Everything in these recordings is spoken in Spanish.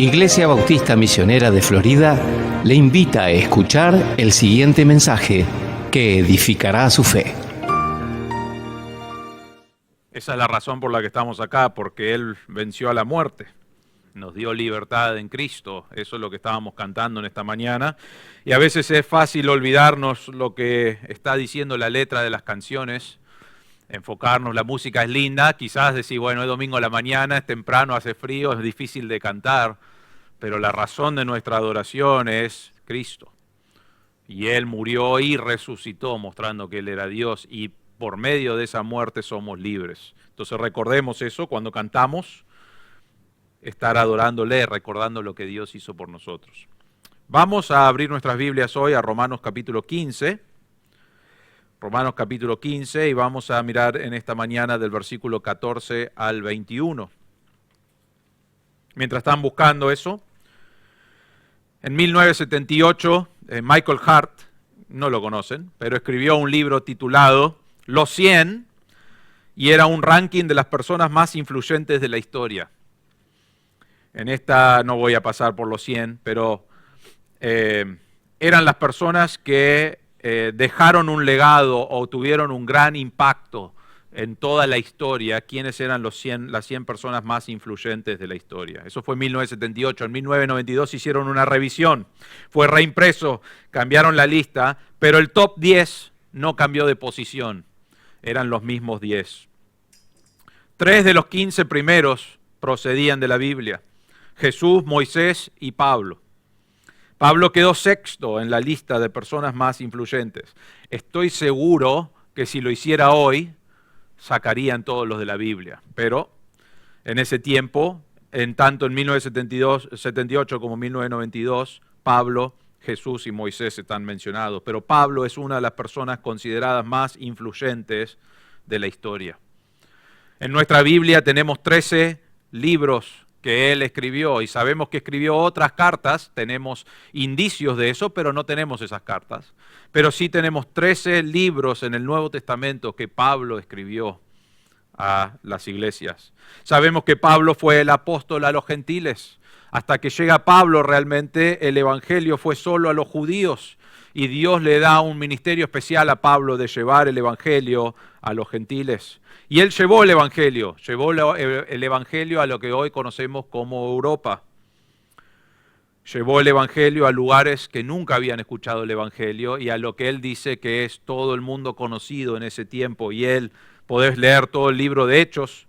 Iglesia Bautista Misionera de Florida le invita a escuchar el siguiente mensaje que edificará su fe. Esa es la razón por la que estamos acá, porque Él venció a la muerte, nos dio libertad en Cristo. Eso es lo que estábamos cantando en esta mañana. Y a veces es fácil olvidarnos lo que está diciendo la letra de las canciones, enfocarnos, la música es linda, quizás decir, bueno, es domingo a la mañana, es temprano, hace frío, es difícil de cantar, pero la razón de nuestra adoración es Cristo. Y Él murió y resucitó, mostrando que Él era Dios, y por medio de esa muerte somos libres. Entonces recordemos eso cuando cantamos, estar adorándole, recordando lo que Dios hizo por nosotros. Vamos a abrir nuestras Biblias hoy a Romanos capítulo 15. Romanos capítulo 15, y vamos a mirar en esta mañana del versículo 14 al 21. Mientras están buscando eso, en 1978, Michael Hart, no lo conocen, pero escribió un libro titulado Los 100, y era un ranking de las personas más influyentes de la historia. En esta no voy a pasar por los 100, pero eran las personas que dejaron un legado o tuvieron un gran impacto en toda la historia. ¿Quiénes eran las 100 personas más influyentes de la historia? Eso fue en 1978. En 1992 hicieron una revisión, fue reimpreso, cambiaron la lista, pero el top 10 no cambió de posición, eran los mismos 10. 3 de los 15 primeros procedían de la Biblia: Jesús, Moisés y Pablo. Pablo quedó sexto en la lista de personas más influyentes. Estoy seguro que si lo hiciera hoy, sacarían todos los de la Biblia. Pero en ese tiempo, tanto en 1978 como en 1992, Pablo, Jesús y Moisés están mencionados. Pero Pablo es una de las personas consideradas más influyentes de la historia. En nuestra Biblia tenemos 13 libros que él escribió, y sabemos que escribió otras cartas, tenemos indicios de eso, pero no tenemos esas cartas. Pero sí tenemos 13 libros en el Nuevo Testamento que Pablo escribió a las iglesias. Sabemos que Pablo fue el apóstol a los gentiles. Hasta que llega Pablo, realmente el evangelio fue solo a los judíos, y Dios le da un ministerio especial a Pablo de llevar el evangelio a los gentiles. Y él llevó el evangelio a lo que hoy conocemos como Europa. Llevó el evangelio a lugares que nunca habían escuchado el evangelio y a lo que él dice que es todo el mundo conocido en ese tiempo. Y podés leer todo el libro de Hechos,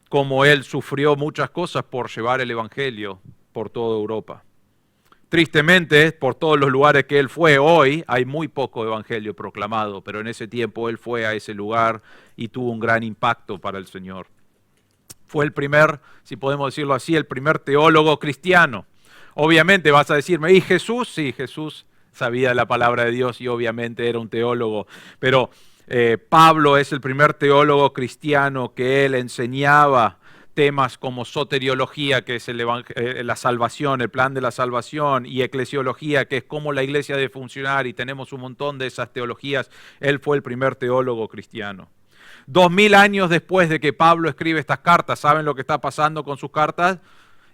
como él sufrió muchas cosas por llevar el evangelio por toda Europa. Tristemente, por todos los lugares que él fue, hoy hay muy poco evangelio proclamado, pero en ese tiempo él fue a ese lugar y tuvo un gran impacto para el Señor. Fue el primer, si podemos decirlo así, el primer teólogo cristiano. Obviamente vas a decirme, ¿y Jesús? Sí, Jesús sabía la palabra de Dios y obviamente era un teólogo, pero Pablo es el primer teólogo cristiano que él enseñaba temas como soteriología, que es la salvación, el plan de la salvación, y eclesiología, que es cómo la iglesia debe funcionar, y tenemos un montón de esas teologías. Él fue el primer teólogo cristiano. 2000 años después de que Pablo escribe estas cartas, ¿saben lo que está pasando con sus cartas?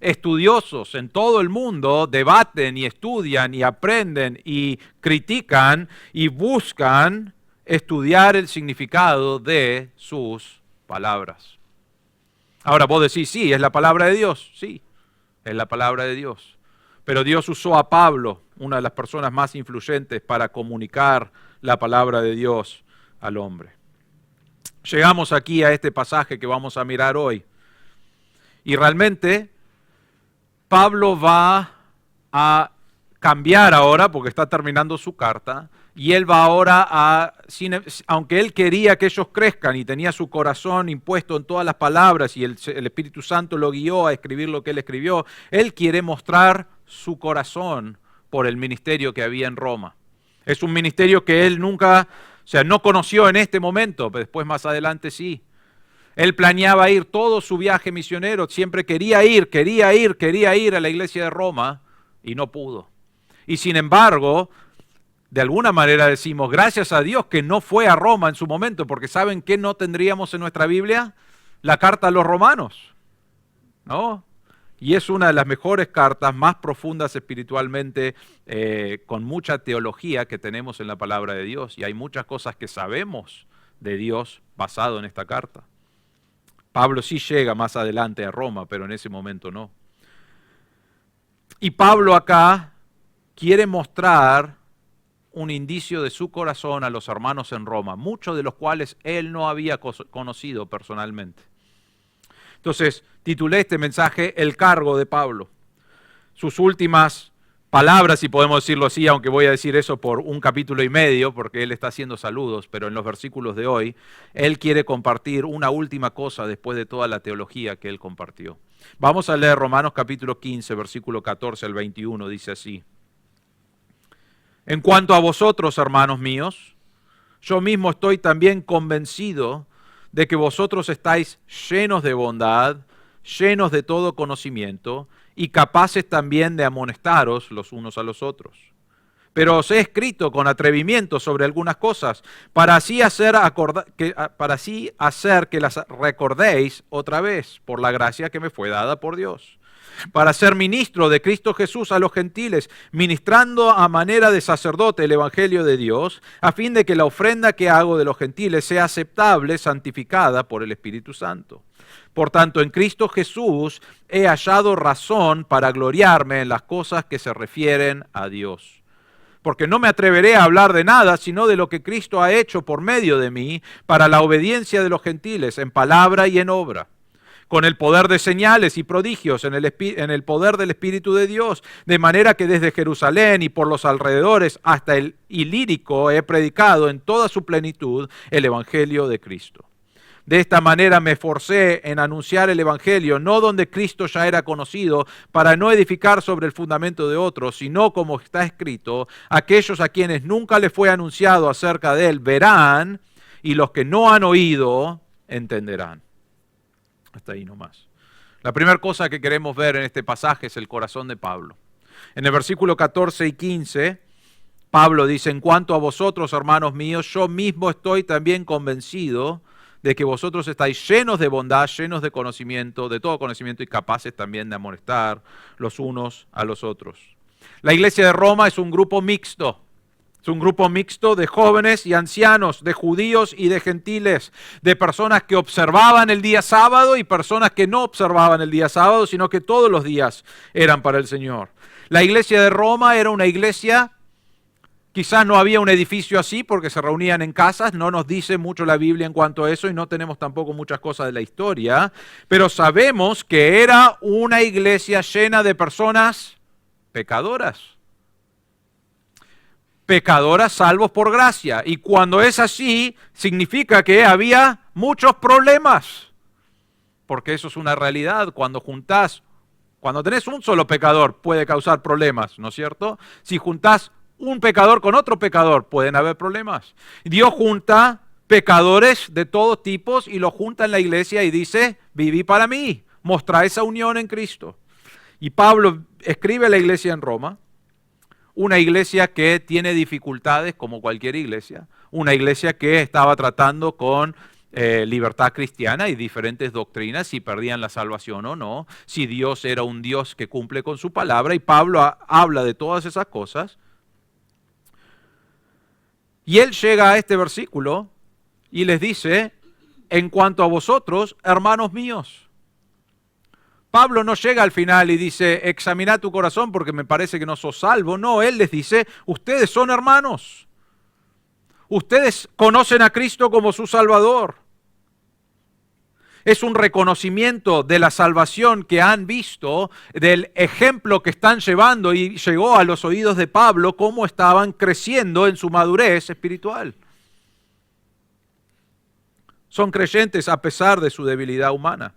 Estudiosos en todo el mundo debaten y estudian y aprenden y critican y buscan estudiar el significado de sus palabras. Ahora vos decís, sí, ¿es la palabra de Dios? Sí, es la palabra de Dios. Pero Dios usó a Pablo, una de las personas más influyentes, para comunicar la palabra de Dios al hombre. Llegamos aquí a este pasaje que vamos a mirar hoy. Y realmente Pablo va a cambiar ahora, porque está terminando su carta, y él va ahora aunque él quería que ellos crezcan y tenía su corazón impuesto en todas las palabras y el Espíritu Santo lo guió a escribir lo que él escribió, él quiere mostrar su corazón por el ministerio que había en Roma. Es un ministerio que él nunca, no conoció en este momento, pero después más adelante sí. Él planeaba ir todo su viaje misionero, siempre quería ir a la iglesia de Roma y no pudo. Y sin embargo, de alguna manera decimos, gracias a Dios que no fue a Roma en su momento, porque ¿saben qué no tendríamos en nuestra Biblia? La carta a los romanos, ¿no? Y es una de las mejores cartas, más profundas espiritualmente, con mucha teología que tenemos en la palabra de Dios. Y hay muchas cosas que sabemos de Dios basado en esta carta. Pablo sí llega más adelante a Roma, pero en ese momento no. Y Pablo acá quiere mostrar un indicio de su corazón a los hermanos en Roma, muchos de los cuales él no había conocido personalmente. Entonces, titulé este mensaje El cargo de Pablo. Sus últimas palabras, si podemos decirlo así, aunque voy a decir eso por 1 capítulo y medio, porque él está haciendo saludos, pero en los versículos de hoy, él quiere compartir una última cosa después de toda la teología que él compartió. Vamos a leer Romanos capítulo 15, versículo 14 al 21, dice así. En cuanto a vosotros, hermanos míos, yo mismo estoy también convencido de que vosotros estáis llenos de bondad, llenos de todo conocimiento y capaces también de amonestaros los unos a los otros. Pero os he escrito con atrevimiento sobre algunas cosas, para así hacer que las recordéis otra vez, por la gracia que me fue dada por Dios, para ser ministro de Cristo Jesús a los gentiles, ministrando a manera de sacerdote el Evangelio de Dios, a fin de que la ofrenda que hago de los gentiles sea aceptable, santificada por el Espíritu Santo. Por tanto, en Cristo Jesús he hallado razón para gloriarme en las cosas que se refieren a Dios. Porque no me atreveré a hablar de nada, sino de lo que Cristo ha hecho por medio de mí, para la obediencia de los gentiles, en palabra y en obra, con el poder de señales y prodigios, en el poder del Espíritu de Dios, de manera que desde Jerusalén y por los alrededores hasta el Ilírico he predicado en toda su plenitud el Evangelio de Cristo. De esta manera me esforcé en anunciar el Evangelio, no donde Cristo ya era conocido, para no edificar sobre el fundamento de otros, sino como está escrito, aquellos a quienes nunca les fue anunciado acerca de él verán, y los que no han oído entenderán. Hasta ahí nomás. La primera cosa que queremos ver en este pasaje es el corazón de Pablo. En el versículo 14 y 15, Pablo dice, en cuanto a vosotros, hermanos míos, yo mismo estoy también convencido de que vosotros estáis llenos de bondad, llenos de conocimiento, de todo conocimiento y capaces también de amonestar los unos a los otros. La iglesia de Roma es un grupo mixto. Es un grupo mixto de jóvenes y ancianos, de judíos y de gentiles, de personas que observaban el día sábado y personas que no observaban el día sábado, sino que todos los días eran para el Señor. La iglesia de Roma era una iglesia, quizás no había un edificio así porque se reunían en casas, no nos dice mucho la Biblia en cuanto a eso y no tenemos tampoco muchas cosas de la historia, pero sabemos que era una iglesia llena de personas pecadoras. Pecadoras salvos por gracia. Y cuando es así, significa que había muchos problemas. Porque eso es una realidad. Cuando tenés un solo pecador, puede causar problemas, ¿no es cierto? Si juntás un pecador con otro pecador, pueden haber problemas. Dios junta pecadores de todos tipos y los junta en la iglesia y dice, viví para mí, mostrá esa unión en Cristo. Y Pablo escribe a la iglesia en Roma, una iglesia que tiene dificultades como cualquier iglesia, una iglesia que estaba tratando con libertad cristiana y diferentes doctrinas, si perdían la salvación o no, si Dios era un Dios que cumple con su palabra, y Pablo habla de todas esas cosas. Y él llega a este versículo y les dice, en cuanto a vosotros, hermanos míos. Pablo no llega al final y dice, examina tu corazón porque me parece que no sos salvo. No, él les dice, ustedes son hermanos. Ustedes conocen a Cristo como su Salvador. Es un reconocimiento de la salvación que han visto, del ejemplo que están llevando, y llegó a los oídos de Pablo cómo estaban creciendo en su madurez espiritual. Son creyentes a pesar de su debilidad humana.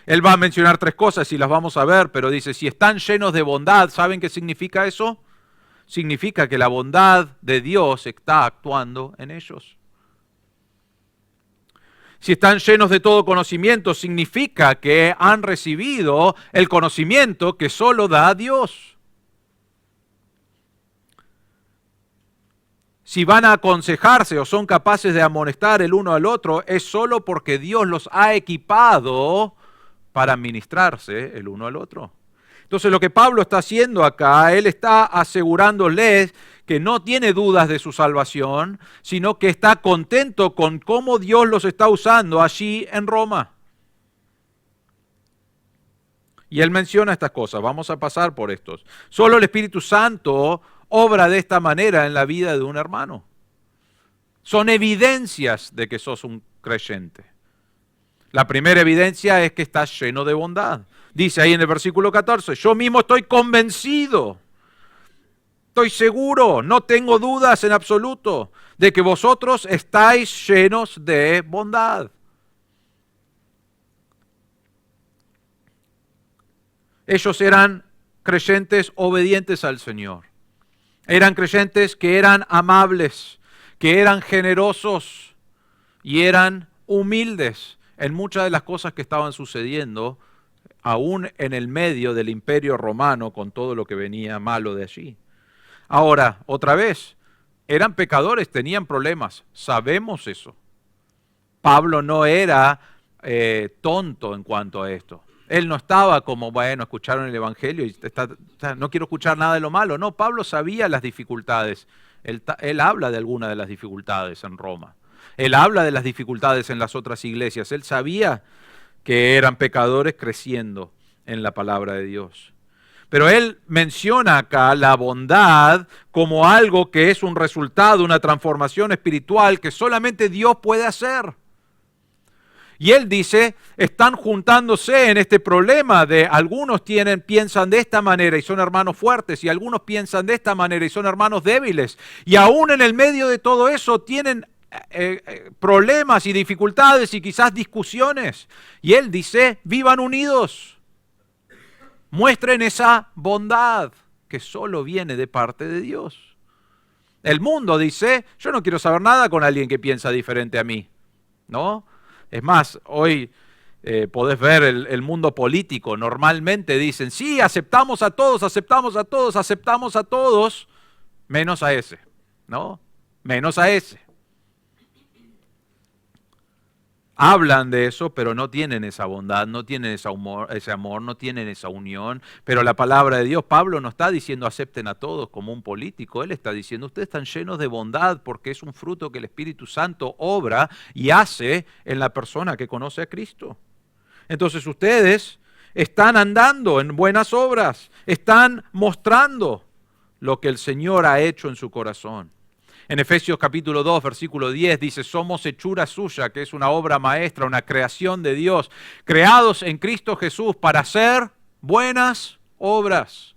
Él va a mencionar 3 cosas y las vamos a ver, pero dice, si están llenos de bondad, ¿saben qué significa eso? Significa que la bondad de Dios está actuando en ellos. Si están llenos de todo conocimiento, significa que han recibido el conocimiento que solo da Dios. Si van a aconsejarse o son capaces de amonestar el uno al otro, es solo porque Dios los ha equipado para ministrarse el uno al otro. Entonces lo que Pablo está haciendo acá, él está asegurándoles que no tiene dudas de su salvación, sino que está contento con cómo Dios los está usando allí en Roma. Y él menciona estas cosas, vamos a pasar por estos. Solo el Espíritu Santo obra de esta manera en la vida de un hermano. Son evidencias de que sos un creyente. La primera evidencia es que estás lleno de bondad. Dice ahí en el versículo 14, yo mismo estoy convencido, estoy seguro, no tengo dudas en absoluto de que vosotros estáis llenos de bondad. Ellos eran creyentes obedientes al Señor. Eran creyentes que eran amables, que eran generosos y eran humildes en muchas de las cosas que estaban sucediendo, aún en el medio del imperio romano, con todo lo que venía malo de allí. Ahora, otra vez, eran pecadores, tenían problemas, sabemos eso. Pablo no era tonto en cuanto a esto. Él no estaba como, bueno, escucharon el Evangelio y no quiero escuchar nada de lo malo. No, Pablo sabía las dificultades. Él habla de algunas de las dificultades en Roma. Él habla de las dificultades en las otras iglesias. Él sabía que eran pecadores creciendo en la palabra de Dios. Pero él menciona acá la bondad como algo que es un resultado, una transformación espiritual que solamente Dios puede hacer. Y él dice, están juntándose en este problema de algunos piensan de esta manera y son hermanos fuertes, y algunos piensan de esta manera y son hermanos débiles. Y aún en el medio de todo eso tienen problemas y dificultades y quizás discusiones. Y él dice, vivan unidos, muestren esa bondad que solo viene de parte de Dios. El mundo dice, yo no quiero saber nada con alguien que piensa diferente a mí, ¿no? Es más, hoy podés ver el mundo político, normalmente dicen, sí, aceptamos a todos, aceptamos a todos, aceptamos a todos, menos a ese, ¿no? Menos a ese. Hablan de eso, pero no tienen esa bondad, no tienen ese amor, no tienen esa unión. Pero la palabra de Dios, Pablo no está diciendo acepten a todos como un político. Él está diciendo ustedes están llenos de bondad porque es un fruto que el Espíritu Santo obra y hace en la persona que conoce a Cristo. Entonces ustedes están andando en buenas obras, están mostrando lo que el Señor ha hecho en su corazón. En Efesios capítulo 2, versículo 10 dice, somos hechura suya, que es una obra maestra, una creación de Dios, creados en Cristo Jesús para hacer buenas obras.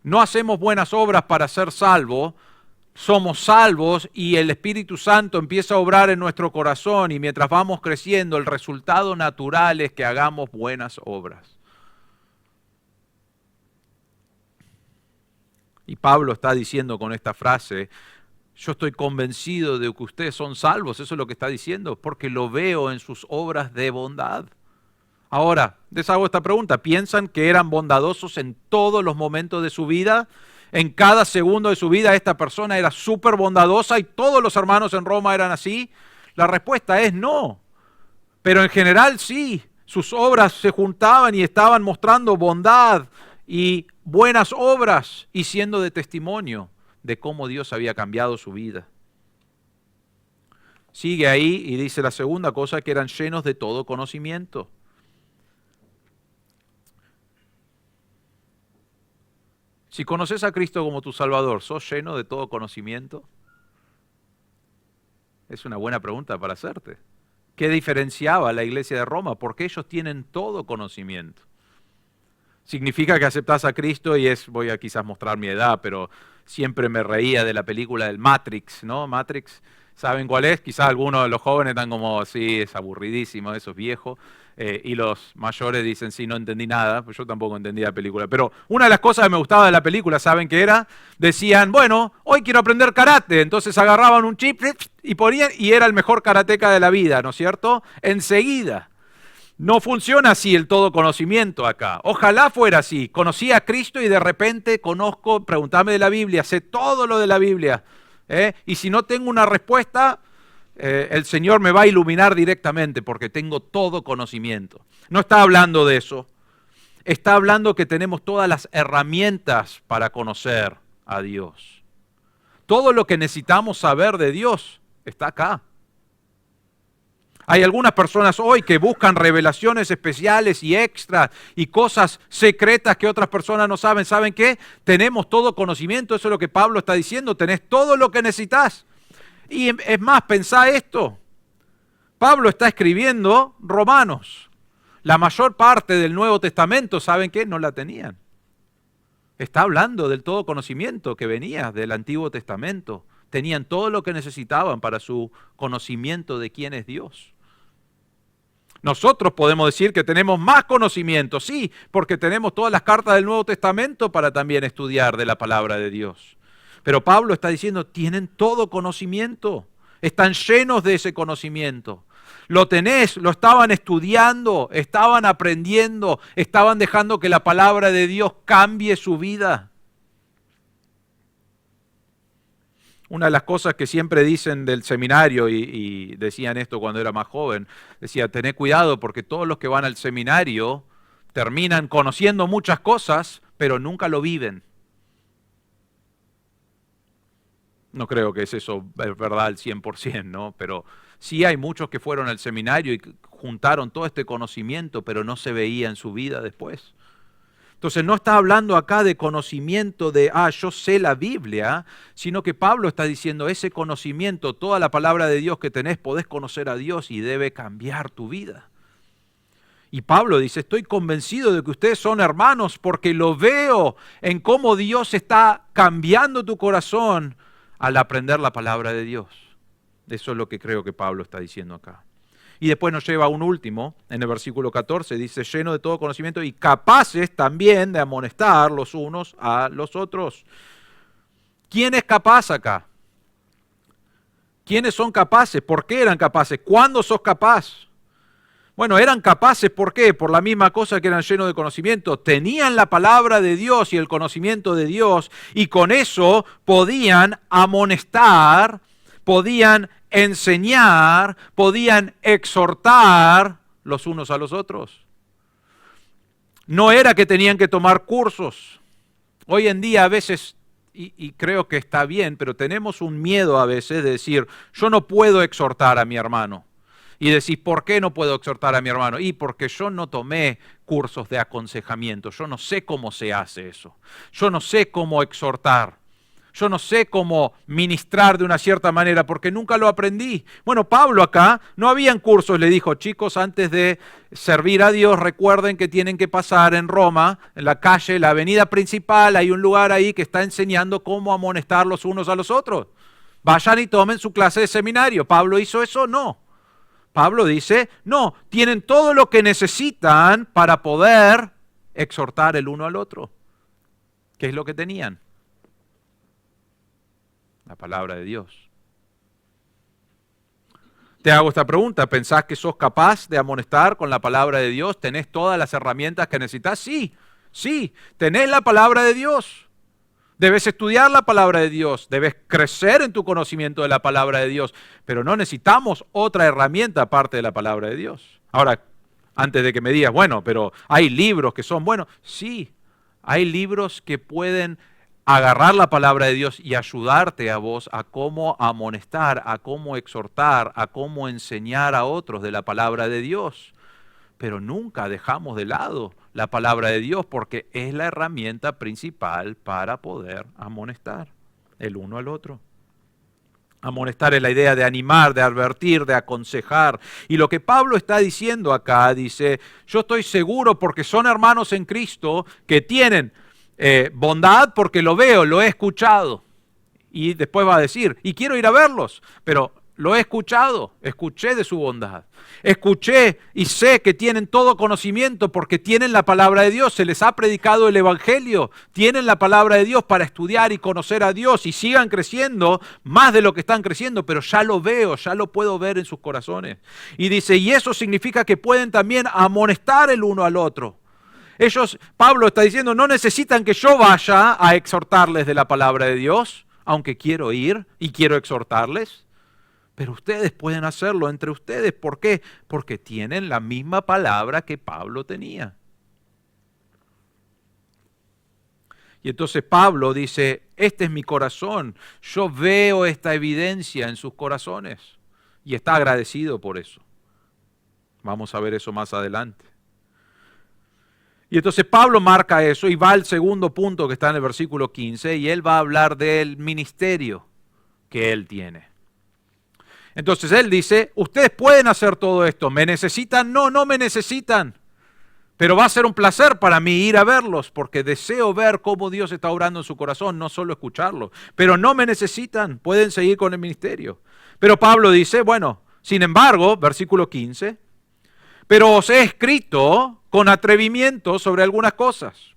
No hacemos buenas obras para ser salvos, somos salvos y el Espíritu Santo empieza a obrar en nuestro corazón y mientras vamos creciendo el resultado natural es que hagamos buenas obras. Y Pablo está diciendo con esta frase, yo estoy convencido de que ustedes son salvos, eso es lo que está diciendo, porque lo veo en sus obras de bondad. Ahora, les hago esta pregunta, ¿piensan que eran bondadosos en todos los momentos de su vida? En cada segundo de su vida esta persona era súper bondadosa y todos los hermanos en Roma eran así. La respuesta es no, pero en general sí, sus obras se juntaban y estaban mostrando bondad y buenas obras y siendo de testimonio de cómo Dios había cambiado su vida. Sigue ahí y dice la segunda cosa, que eran llenos de todo conocimiento. Si conoces a Cristo como tu Salvador, ¿sos lleno de todo conocimiento? Es una buena pregunta para hacerte. ¿Qué diferenciaba a la iglesia de Roma? Porque ellos tienen todo conocimiento. Significa que aceptás a Cristo y voy a quizás mostrar mi edad, pero siempre me reía de la película del Matrix, ¿no? Matrix, ¿saben cuál es? Quizás algunos de los jóvenes están como, sí, es aburridísimo, eso es viejo, y los mayores dicen, sí, no entendí nada, pues yo tampoco entendí la película. Pero una de las cosas que me gustaba de la película, ¿saben qué era? Decían, bueno, hoy quiero aprender karate, entonces agarraban un chip y ponían, y era el mejor karateca de la vida, ¿no es cierto? Enseguida. No funciona así el todo conocimiento acá. Ojalá fuera así. Conocí a Cristo y de repente conozco, preguntame de la Biblia, sé todo lo de la Biblia. Y si no tengo una respuesta, el Señor me va a iluminar directamente porque tengo todo conocimiento. No está hablando de eso. Está hablando que tenemos todas las herramientas para conocer a Dios. Todo lo que necesitamos saber de Dios está acá. Hay algunas personas hoy que buscan revelaciones especiales y extras y cosas secretas que otras personas no saben. ¿Saben qué? Tenemos todo conocimiento, eso es lo que Pablo está diciendo, tenés todo lo que necesitas. Y es más, pensá esto. Pablo está escribiendo Romanos. La mayor parte del Nuevo Testamento, ¿saben qué? No la tenían. Está hablando del todo conocimiento que venía del Antiguo Testamento. Tenían todo lo que necesitaban para su conocimiento de quién es Dios. Nosotros podemos decir que tenemos más conocimiento, sí, porque tenemos todas las cartas del Nuevo Testamento para también estudiar de la palabra de Dios. Pero Pablo está diciendo, tienen todo conocimiento, están llenos de ese conocimiento. Lo tenés, lo estaban estudiando, estaban aprendiendo, estaban dejando que la palabra de Dios cambie su vida. Una de las cosas que siempre dicen del seminario, y decían esto cuando era más joven, decía, tené cuidado porque todos los que van al seminario terminan conociendo muchas cosas, pero nunca lo viven. No creo que es eso, es verdad al 100%, ¿no? Pero sí hay muchos que fueron al seminario y juntaron todo este conocimiento, pero no se veía en su vida después. Entonces no está hablando acá de conocimiento de, yo sé la Biblia, sino que Pablo está diciendo, ese conocimiento, toda la palabra de Dios que tenés, podés conocer a Dios y debe cambiar tu vida. Y Pablo dice, estoy convencido de que ustedes son hermanos porque lo veo en cómo Dios está cambiando tu corazón al aprender la palabra de Dios. Eso es lo que creo que Pablo está diciendo acá. Y después nos lleva a un último, en el versículo 14, dice, lleno de todo conocimiento y capaces también de amonestar los unos a los otros. ¿Quién es capaz acá? ¿Quiénes son capaces? ¿Por qué eran capaces? ¿Cuándo sos capaz? Bueno, eran capaces, ¿por qué? Por la misma cosa que eran llenos de conocimiento. Tenían la palabra de Dios y el conocimiento de Dios y con eso podían amonestar, podían enseñar, podían exhortar los unos a los otros. No era que tenían que tomar cursos. Hoy en día a veces, y creo que está bien, pero tenemos un miedo a veces de decir, yo no puedo exhortar a mi hermano. Y decís, ¿por qué no puedo exhortar a mi hermano? Y porque yo no tomé cursos de aconsejamiento, yo no sé cómo se hace eso. Yo no sé cómo exhortar. Yo no sé cómo ministrar de una cierta manera porque nunca lo aprendí. Bueno, Pablo acá, no habían cursos, le dijo, chicos, antes de servir a Dios, recuerden que tienen que pasar en Roma, en la calle, la avenida principal, hay un lugar ahí que está enseñando cómo amonestar los unos a los otros. Vayan y tomen su clase de seminario. ¿Pablo hizo eso? No. Pablo dice, no, tienen todo lo que necesitan para poder exhortar el uno al otro. ¿Qué es lo que tenían? La palabra de Dios. Te hago esta pregunta, ¿pensás que sos capaz de amonestar con la palabra de Dios? ¿Tenés todas las herramientas que necesitas? Sí, sí, tenés la palabra de Dios. Debes estudiar la palabra de Dios, debes crecer en tu conocimiento de la palabra de Dios, pero no necesitamos otra herramienta aparte de la palabra de Dios. Ahora, antes de que me digas, bueno, pero hay libros que son buenos. Sí, hay libros que pueden agarrar la palabra de Dios y ayudarte a vos a cómo amonestar, a cómo exhortar, a cómo enseñar a otros de la palabra de Dios. Pero nunca dejamos de lado la palabra de Dios porque es la herramienta principal para poder amonestar el uno al otro. Amonestar es la idea de animar, de advertir, de aconsejar. Y lo que Pablo está diciendo acá, dice, yo estoy seguro porque son hermanos en Cristo que tienen bondad porque lo veo, lo he escuchado. Y después va a decir, y quiero ir a verlos, pero lo he escuchado, escuché de su bondad. Escuché y sé que tienen todo conocimiento porque tienen la palabra de Dios, se les ha predicado el Evangelio, tienen la palabra de Dios para estudiar y conocer a Dios y sigan creciendo más de lo que están creciendo, pero ya lo veo, ya lo puedo ver en sus corazones. Y dice, y eso significa que pueden también amonestar el uno al otro. Ellos, Pablo está diciendo, no necesitan que yo vaya a exhortarles de la palabra de Dios, aunque quiero ir y quiero exhortarles. Pero ustedes pueden hacerlo entre ustedes. ¿Por qué? Porque tienen la misma palabra que Pablo tenía. Y entonces Pablo dice, este es mi corazón, yo veo esta evidencia en sus corazones. Y está agradecido por eso. Vamos a ver eso más adelante. Y entonces Pablo marca eso y va al segundo punto que está en el versículo 15 y él va a hablar del ministerio que él tiene. Entonces él dice, ustedes pueden hacer todo esto, ¿me necesitan? No, no me necesitan. Pero va a ser un placer para mí ir a verlos, porque deseo ver cómo Dios está obrando en su corazón, no solo escucharlo. Pero no me necesitan, pueden seguir con el ministerio. Pero Pablo dice, bueno, sin embargo, versículo 15, pero os he escrito con atrevimiento sobre algunas cosas,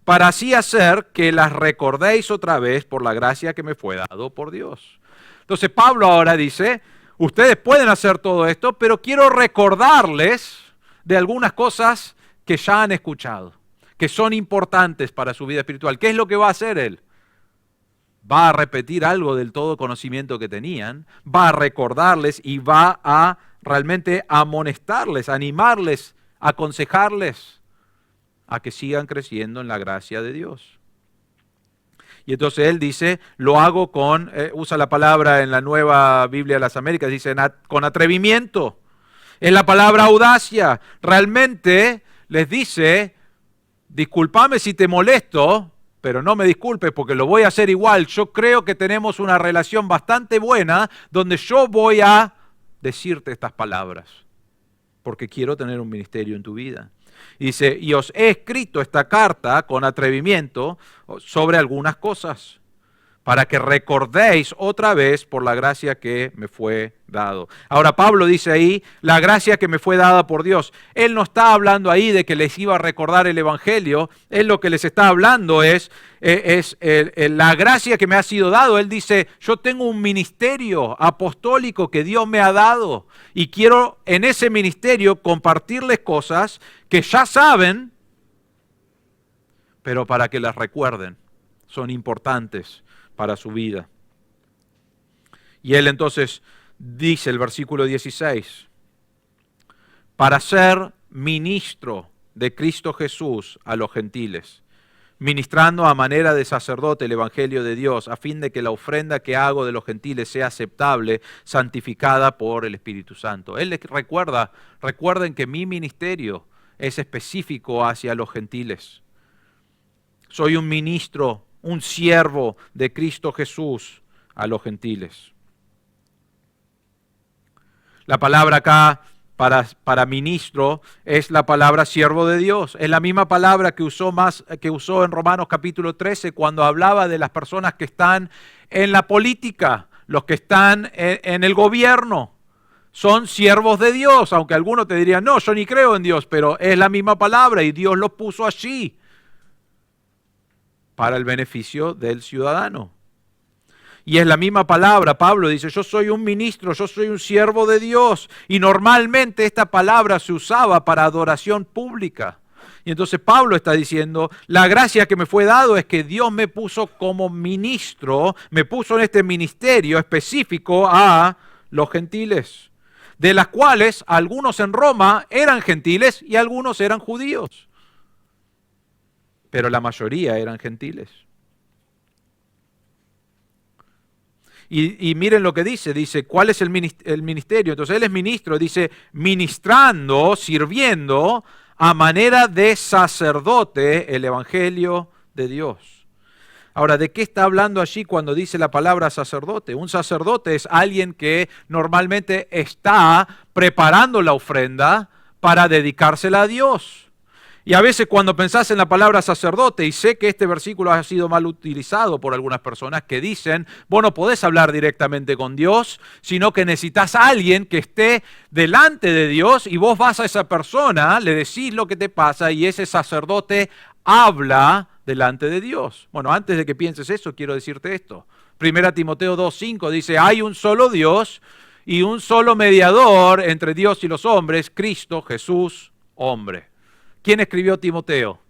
para así hacer que las recordéis otra vez por la gracia que me fue dado por Dios. Entonces Pablo ahora dice, ustedes pueden hacer todo esto, pero quiero recordarles de algunas cosas que ya han escuchado, que son importantes para su vida espiritual. ¿Qué es lo que va a hacer él? Va a repetir algo del todo conocimiento que tenían, va a recordarles y va a realmente amonestarles, animarles, aconsejarles a que sigan creciendo en la gracia de Dios. Y entonces él dice, lo hago con, usa la palabra en la Nueva Biblia de las Américas, dice con atrevimiento. Es la palabra audacia. Realmente les dice, discúlpame si te molesto, pero no me disculpes porque lo voy a hacer igual. Yo creo que tenemos una relación bastante buena donde yo voy a decirte estas palabras porque quiero tener un ministerio en tu vida. Y dice, y os he escrito esta carta con atrevimiento sobre algunas cosas, para que recordéis otra vez por la gracia que me fue dado. Ahora Pablo dice ahí, la gracia que me fue dada por Dios. Él no está hablando ahí de que les iba a recordar el Evangelio. Él lo que les está hablando es la gracia que me ha sido dado. Él dice, yo tengo un ministerio apostólico que Dios me ha dado y quiero en ese ministerio compartirles cosas que ya saben, pero para que las recuerden. Son importantes para su vida. Y él entonces dice el versículo 16, para ser ministro de Cristo Jesús a los gentiles, ministrando a manera de sacerdote el Evangelio de Dios, a fin de que la ofrenda que hago de los gentiles sea aceptable, santificada por el Espíritu Santo. Él les recuerden que mi ministerio es específico hacia los gentiles. Soy un ministro, un siervo de Cristo Jesús a los gentiles. La palabra acá para ministro es la palabra siervo de Dios. Es la misma palabra que usó en Romanos capítulo 13 cuando hablaba de las personas que están en la política, los que están en el gobierno. Son siervos de Dios, aunque algunos te dirían, no, yo ni creo en Dios, pero es la misma palabra y Dios los puso allí para el beneficio del ciudadano. Y es la misma palabra, Pablo dice, yo soy un ministro, yo soy un siervo de Dios. Y normalmente esta palabra se usaba para adoración pública. Y entonces Pablo está diciendo, la gracia que me fue dado es que Dios me puso como ministro, me puso en este ministerio específico a los gentiles, de las cuales algunos en Roma eran gentiles y algunos eran judíos. Pero la mayoría eran gentiles. Y miren lo que dice, ¿cuál es el ministerio? Entonces él es ministro, dice, ministrando, sirviendo a manera de sacerdote el Evangelio de Dios. Ahora, ¿de qué está hablando allí cuando dice la palabra sacerdote? Un sacerdote es alguien que normalmente está preparando la ofrenda para dedicársela a Dios. Y a veces cuando pensás en la palabra sacerdote, y sé que este versículo ha sido mal utilizado por algunas personas que dicen, vos no podés hablar directamente con Dios, sino que necesitas a alguien que esté delante de Dios y vos vas a esa persona, le decís lo que te pasa y ese sacerdote habla delante de Dios. Bueno, antes de que pienses eso, quiero decirte esto. 1 Timoteo 2:5 dice, hay un solo Dios y un solo mediador entre Dios y los hombres, Cristo Jesús, hombre. ¿Quién escribió Timoteo?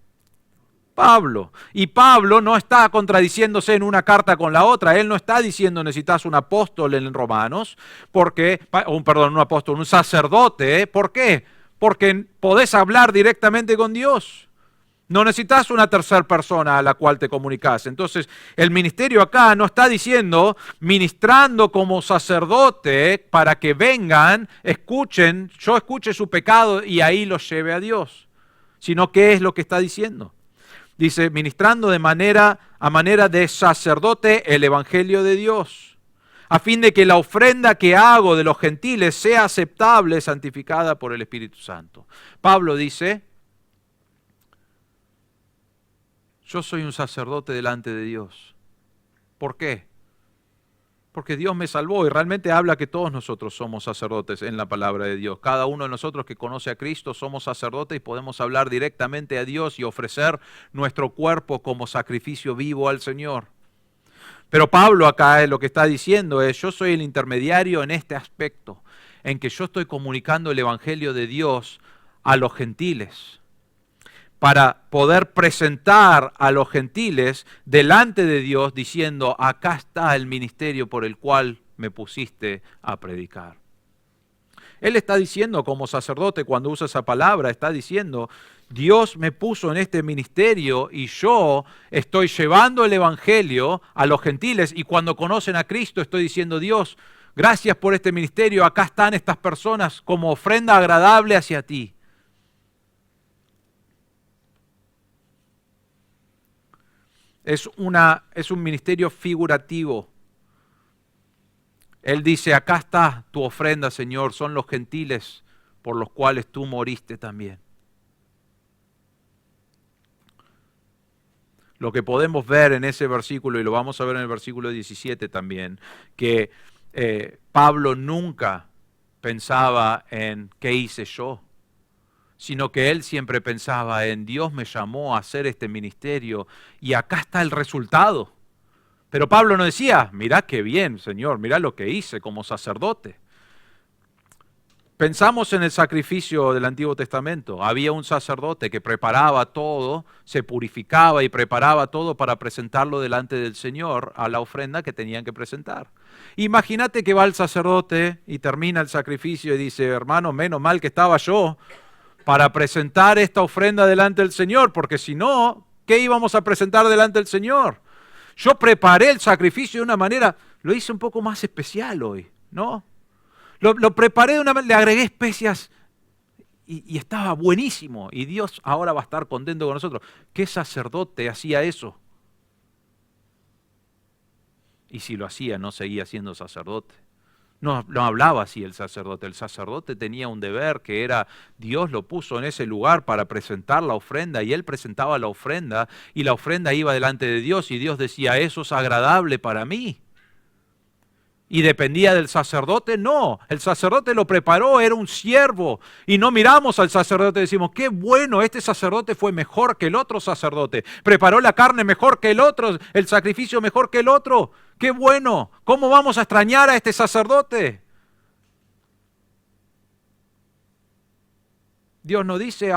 Pablo. Y Pablo no está contradiciéndose en una carta con la otra. Él no está diciendo necesitas un apóstol en Romanos, un sacerdote. ¿Por qué? Porque podés hablar directamente con Dios. No necesitas una tercera persona a la cual te comunicas. Entonces, el ministerio acá no está diciendo ministrando como sacerdote para que vengan, escuchen, yo escuche su pecado y ahí los lleve a Dios. Sino, ¿qué es lo que está diciendo? Dice, ministrando a manera de sacerdote el evangelio de Dios, a fin de que la ofrenda que hago de los gentiles sea aceptable, santificada por el Espíritu Santo. Pablo dice, yo soy un sacerdote delante de Dios. ¿Por qué? Porque Dios me salvó y realmente habla que todos nosotros somos sacerdotes en la palabra de Dios. Cada uno de nosotros que conoce a Cristo somos sacerdotes y podemos hablar directamente a Dios y ofrecer nuestro cuerpo como sacrificio vivo al Señor. Pero Pablo acá lo que está diciendo es, yo soy el intermediario en este aspecto, en que yo estoy comunicando el Evangelio de Dios a los gentiles, para poder presentar a los gentiles delante de Dios diciendo, acá está el ministerio por el cual me pusiste a predicar. Él está diciendo como sacerdote, cuando usa esa palabra, está diciendo, Dios me puso en este ministerio y yo estoy llevando el evangelio a los gentiles y cuando conocen a Cristo estoy diciendo, Dios, gracias por este ministerio, acá están estas personas como ofrenda agradable hacia ti. Es un ministerio figurativo. Él dice, acá está tu ofrenda, Señor, son los gentiles por los cuales tú moriste también. Lo que podemos ver en ese versículo, y lo vamos a ver en el versículo 17 también, que Pablo nunca pensaba en qué hice yo, sino que él siempre pensaba en Dios me llamó a hacer este ministerio y acá está el resultado. Pero Pablo no decía, mirá qué bien, Señor, mirá lo que hice como sacerdote. Pensamos en el sacrificio del Antiguo Testamento. Había un sacerdote que preparaba todo, se purificaba y preparaba todo para presentarlo delante del Señor a la ofrenda que tenían que presentar. Imagínate que va el sacerdote y termina el sacrificio y dice, hermano, menos mal que estaba yo para presentar esta ofrenda delante del Señor, porque si no, ¿qué íbamos a presentar delante del Señor? Yo preparé el sacrificio de una manera, lo hice un poco más especial hoy, ¿no? Lo preparé de una manera, le agregué especias y estaba buenísimo. Y Dios ahora va a estar contento con nosotros. ¿Qué sacerdote hacía eso? Y si lo hacía, no seguía siendo sacerdote. No hablaba así el sacerdote. El sacerdote tenía un deber que era, Dios lo puso en ese lugar para presentar la ofrenda y él presentaba la ofrenda y la ofrenda iba delante de Dios y Dios decía, eso es agradable para mí. ¿Y dependía del sacerdote? No, el sacerdote lo preparó, era un siervo. Y no miramos al sacerdote y decimos, qué bueno, este sacerdote fue mejor que el otro sacerdote. Preparó la carne mejor que el otro, el sacrificio mejor que el otro. Qué bueno, ¿cómo vamos a extrañar a este sacerdote? Dios no dice,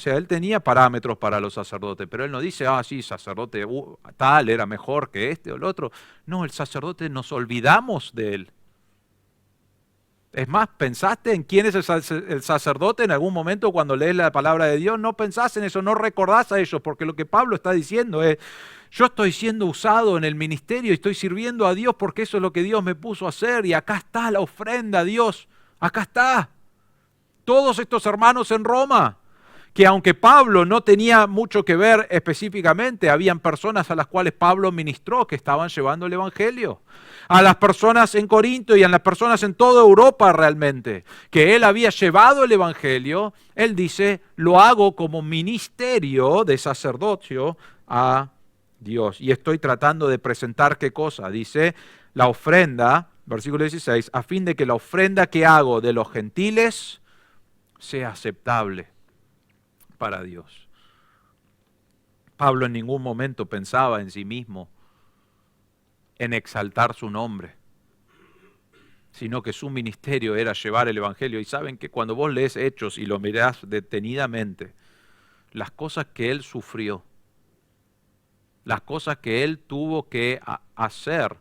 él tenía parámetros para los sacerdotes, pero él no dice, sí, sacerdote tal era mejor que este o el otro. No, el sacerdote nos olvidamos de él. Es más, ¿pensaste en quién es el sacerdote en algún momento cuando lees la palabra de Dios? No pensás en eso, no recordás a ellos, porque lo que Pablo está diciendo es, yo estoy siendo usado en el ministerio y estoy sirviendo a Dios porque eso es lo que Dios me puso a hacer y acá está la ofrenda, Dios, acá está. Todos estos hermanos en Roma, que aunque Pablo no tenía mucho que ver específicamente, habían personas a las cuales Pablo ministró que estaban llevando el Evangelio. A las personas en Corinto y a las personas en toda Europa realmente, que él había llevado el Evangelio, él dice, lo hago como ministerio de sacerdocio a Dios. Y estoy tratando de presentar qué cosa, dice la ofrenda, versículo 16, a fin de que la ofrenda que hago de los gentiles sea aceptable para Dios. Pablo en ningún momento pensaba en sí mismo en exaltar su nombre, sino que su ministerio era llevar el Evangelio. Y saben que cuando vos lees Hechos y lo mirás detenidamente, las cosas que él sufrió, las cosas que él tuvo que hacer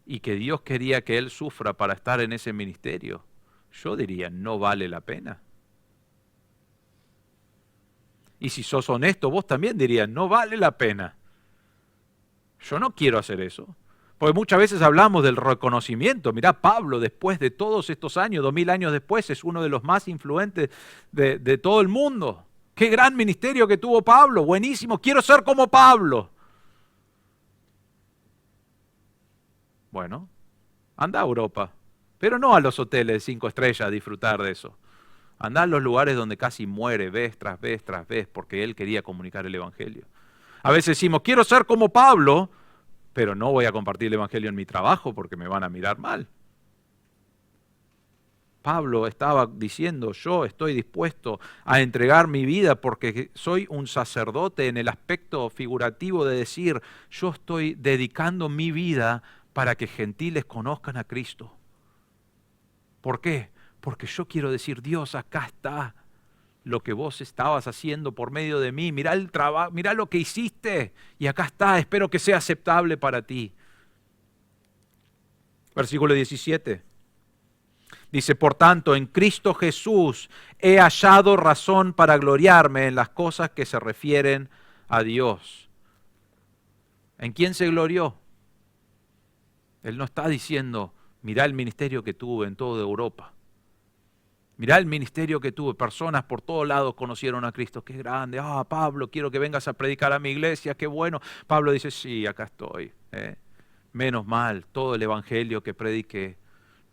y que Dios quería que él sufra para estar en ese ministerio, yo diría, no vale la pena. Y si sos honesto, vos también dirías, no vale la pena. Yo no quiero hacer eso. Porque muchas veces hablamos del reconocimiento. Mirá, Pablo, después de todos estos años, 2000 años después, es uno de los más influentes de todo el mundo. Qué gran ministerio que tuvo Pablo, buenísimo, quiero ser como Pablo. Bueno, anda a Europa, pero no a los hoteles 5 estrellas a disfrutar de eso. Anda a los lugares donde casi muere vez tras vez tras vez, porque él quería comunicar el Evangelio. A veces decimos, quiero ser como Pablo, pero no voy a compartir el Evangelio en mi trabajo porque me van a mirar mal. Pablo estaba diciendo, yo estoy dispuesto a entregar mi vida porque soy un sacerdote en el aspecto figurativo de decir, yo estoy dedicando mi vida para que gentiles conozcan a Cristo. ¿Por qué? Porque yo quiero decir, Dios, acá está lo que vos estabas haciendo por medio de mí, mirá el trabajo, mirá lo que hiciste y acá está, espero que sea aceptable para ti. Versículo 17. Dice, por tanto, en Cristo Jesús he hallado razón para gloriarme en las cosas que se refieren a Dios. ¿En quién se glorió? Él no está diciendo, mirá el ministerio que tuve en toda Europa. Mirá el ministerio que tuve, personas por todos lados conocieron a Cristo, qué grande, Pablo, quiero que vengas a predicar a mi iglesia, qué bueno. Pablo dice, sí, acá estoy, menos mal, todo el evangelio que prediqué.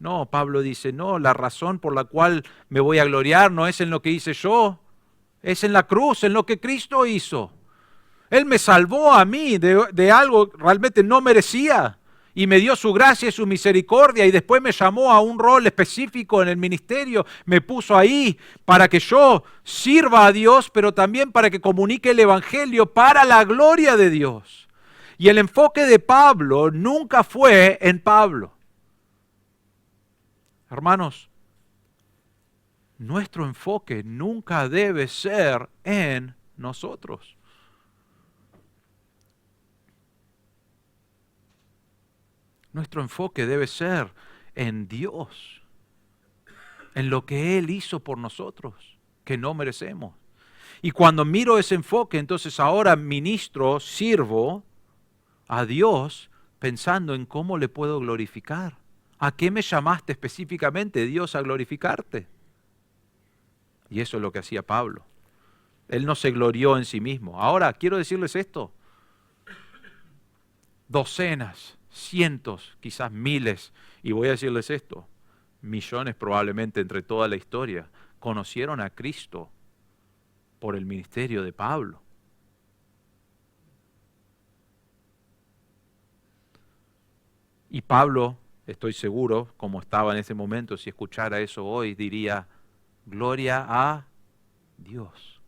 No, Pablo dice, no, la razón por la cual me voy a gloriar no es en lo que hice yo, es en la cruz, en lo que Cristo hizo. Él me salvó a mí de algo que realmente no merecía. Y me dio su gracia y su misericordia y después me llamó a un rol específico en el ministerio, me puso ahí para que yo sirva a Dios, pero también para que comunique el Evangelio para la gloria de Dios. Y el enfoque de Pablo nunca fue en Pablo. Hermanos, nuestro enfoque nunca debe ser en nosotros. Nuestro enfoque debe ser en Dios, en lo que Él hizo por nosotros, que no merecemos. Y cuando miro ese enfoque, entonces ahora ministro, sirvo a Dios pensando en cómo le puedo glorificar. ¿A qué me llamaste específicamente, Dios, a glorificarte? Y eso es lo que hacía Pablo. Él no se glorió en sí mismo. Ahora, quiero decirles esto. Docenas, cientos, quizás miles, y voy a decirles esto, millones probablemente entre toda la historia, conocieron a Cristo por el ministerio de Pablo. Y Pablo, estoy seguro, como estaba en ese momento, si escuchara eso hoy, diría, gloria a Dios,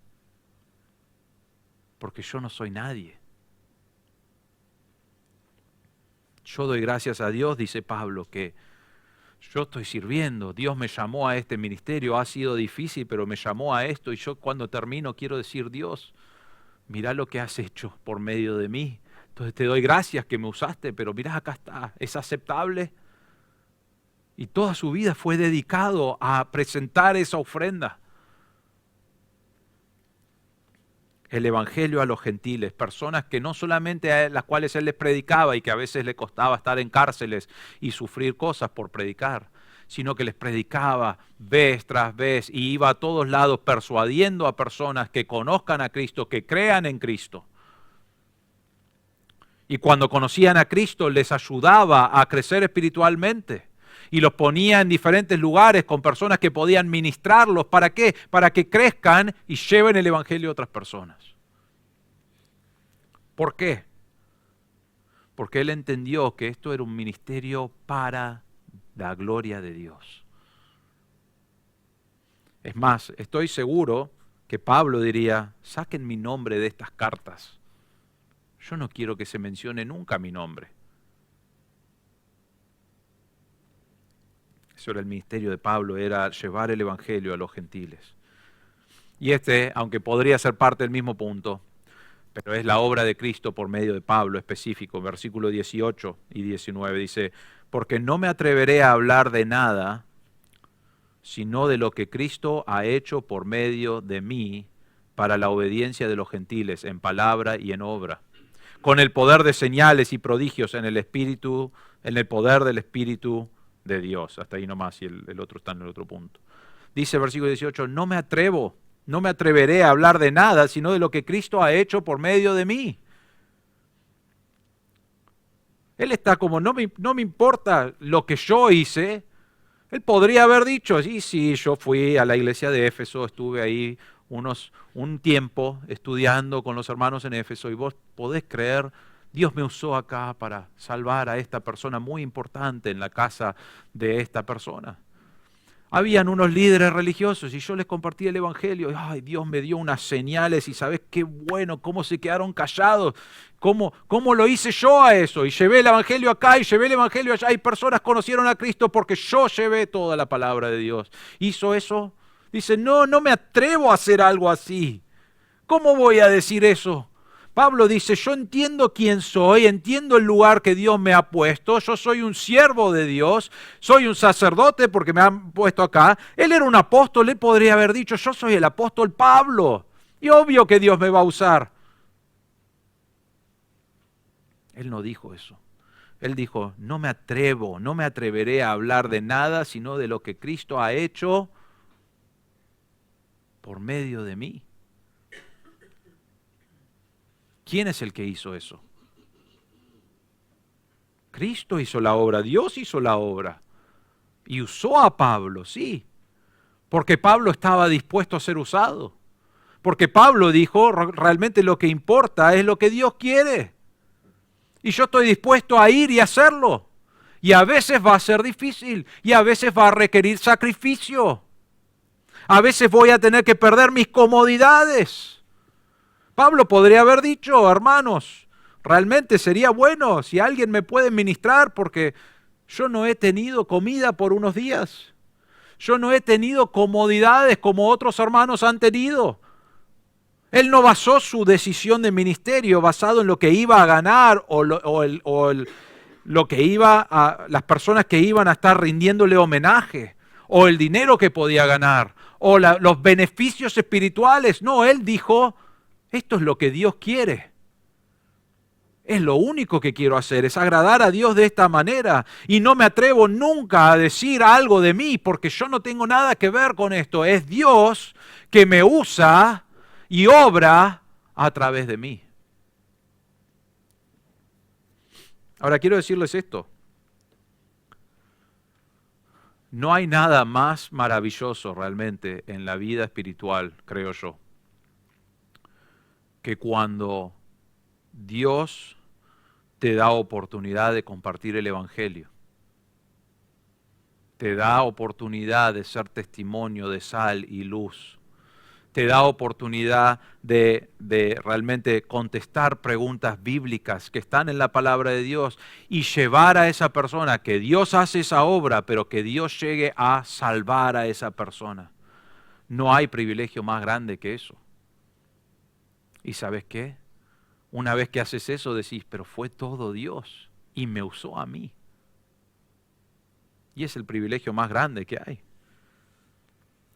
porque yo no soy nadie. Yo doy gracias a Dios, dice Pablo, que yo estoy sirviendo. Dios me llamó a este ministerio, ha sido difícil, pero me llamó a esto y yo cuando termino quiero decir, Dios, mirá lo que has hecho por medio de mí. Entonces te doy gracias que me usaste, pero mirá, acá está, es aceptable. Y toda su vida fue dedicado a presentar esa ofrenda. El evangelio a los gentiles, personas que no solamente a las cuales él les predicaba y que a veces le costaba estar en cárceles y sufrir cosas por predicar, sino que les predicaba vez tras vez y iba a todos lados persuadiendo a personas que conozcan a Cristo, que crean en Cristo. Y cuando conocían a Cristo les ayudaba a crecer espiritualmente. Y los ponía en diferentes lugares con personas que podían ministrarlos. ¿Para qué? Para que crezcan y lleven el evangelio a otras personas. ¿Por qué? Porque él entendió que esto era un ministerio para la gloria de Dios. Es más, estoy seguro que Pablo diría, saquen mi nombre de estas cartas. Yo no quiero que se mencione nunca mi nombre. Eso era el ministerio de Pablo, era llevar el evangelio a los gentiles. Y aunque podría ser parte del mismo punto, pero es la obra de Cristo por medio de Pablo específico. Versículo 18 y 19 dice, porque no me atreveré a hablar de nada, sino de lo que Cristo ha hecho por medio de mí para la obediencia de los gentiles, en palabra y en obra, con el poder de señales y prodigios en el Espíritu, en el poder del Espíritu de Dios. Hasta ahí nomás, y el otro está en el otro punto. Dice versículo 18, no me atreveré a hablar de nada, sino de lo que Cristo ha hecho por medio de mí. Él está como, no me importa lo que yo hice. Él podría haber dicho, sí, yo fui a la iglesia de Éfeso, estuve ahí un tiempo estudiando con los hermanos en Éfeso, y vos podés creer, Dios me usó acá para salvar a esta persona muy importante en la casa de esta persona. Habían unos líderes religiosos y yo les compartí el evangelio. Ay, Dios me dio unas señales y sabés qué bueno, cómo se quedaron callados, cómo lo hice yo a eso. Y llevé el evangelio acá y llevé el evangelio allá y personas conocieron a Cristo porque yo llevé toda la palabra de Dios. ¿Hizo eso? Dice, no me atrevo a hacer algo así. ¿Cómo voy a decir eso? Pablo dice, yo entiendo quién soy, entiendo el lugar que Dios me ha puesto, yo soy un siervo de Dios, soy un sacerdote porque me han puesto acá. Él era un apóstol, él podría haber dicho, yo soy el apóstol Pablo, y obvio que Dios me va a usar. Él no dijo eso. Él dijo, no me atreveré a hablar de nada, sino de lo que Cristo ha hecho por medio de mí. ¿Quién es el que hizo eso? Cristo hizo la obra, Dios hizo la obra. Y usó a Pablo, sí. Porque Pablo estaba dispuesto a ser usado. Porque Pablo dijo, realmente lo que importa es lo que Dios quiere. Y yo estoy dispuesto a ir y hacerlo. Y a veces va a ser difícil. Y a veces va a requerir sacrificio. A veces voy a tener que perder mis comodidades. Pablo podría haber dicho, hermanos, realmente sería bueno si alguien me puede ministrar porque yo no he tenido comida por unos días. Yo no he tenido comodidades como otros hermanos han tenido. Él no basó su decisión de ministerio basado en lo que iba a ganar o lo que iba a las personas que iban a estar rindiéndole homenaje o el dinero que podía ganar o los beneficios espirituales. No, él dijo, esto es lo que Dios quiere. Es lo único que quiero hacer, es agradar a Dios de esta manera. Y no me atrevo nunca a decir algo de mí, porque yo no tengo nada que ver con esto. Es Dios que me usa y obra a través de mí. Ahora quiero decirles esto. No hay nada más maravilloso realmente en la vida espiritual, creo yo, que cuando Dios te da oportunidad de compartir el evangelio, te da oportunidad de ser testimonio de sal y luz, te da oportunidad de realmente contestar preguntas bíblicas que están en la palabra de Dios y llevar a esa persona, que Dios hace esa obra, pero que Dios llegue a salvar a esa persona. No hay privilegio más grande que eso. ¿Y sabes qué? Una vez que haces eso decís, pero fue todo Dios y me usó a mí. Y es el privilegio más grande que hay.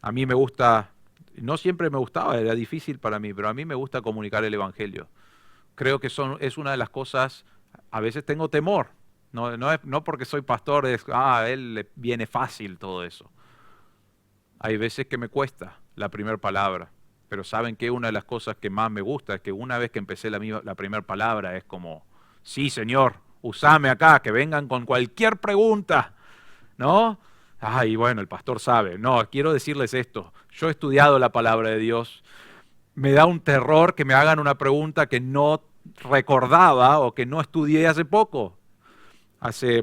A mí me gusta, no siempre me gustaba, era difícil para mí, pero a mí me gusta comunicar el evangelio. Creo que es una de las cosas, a veces tengo temor. No porque soy pastor, a él le viene fácil todo eso. Hay veces que me cuesta la primera palabra. Pero ¿saben qué? Una de las cosas que más me gusta es que una vez que empecé la primera palabra es como, sí, Señor, usame acá, que vengan con cualquier pregunta, ¿no? Ay, bueno, el pastor sabe. No, quiero decirles esto. Yo he estudiado la palabra de Dios. Me da un terror que me hagan una pregunta que no recordaba o que no estudié hace poco.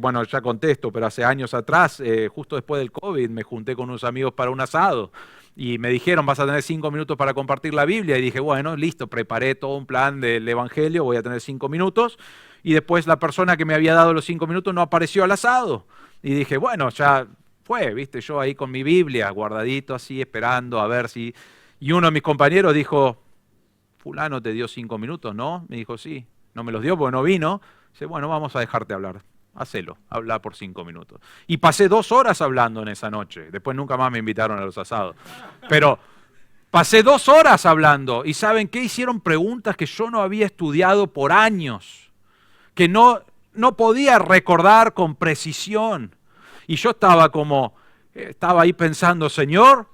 Bueno, ya contesto, pero hace años atrás, justo después del COVID, me junté con unos amigos para un asado. Y me dijeron, vas a tener 5 minutos para compartir la Biblia. Y dije, bueno, listo, preparé todo un plan del Evangelio, voy a tener 5 minutos. Y después la persona que me había dado los 5 minutos no apareció al asado. Y dije, bueno, ya fue, viste, yo ahí con mi Biblia, guardadito así, esperando a ver si... Y uno de mis compañeros dijo, fulano te dio 5 minutos, ¿no? Me dijo, sí. No me los dio porque no vino. Dice, bueno, vamos a dejarte hablar. Hacelo, habla por 5 minutos. Y pasé 2 horas hablando en esa noche. Después nunca más me invitaron a los asados. Pero pasé 2 horas hablando. ¿Y saben qué? Hicieron preguntas que yo no había estudiado por años. Que no podía recordar con precisión. Y yo estaba ahí pensando, Señor,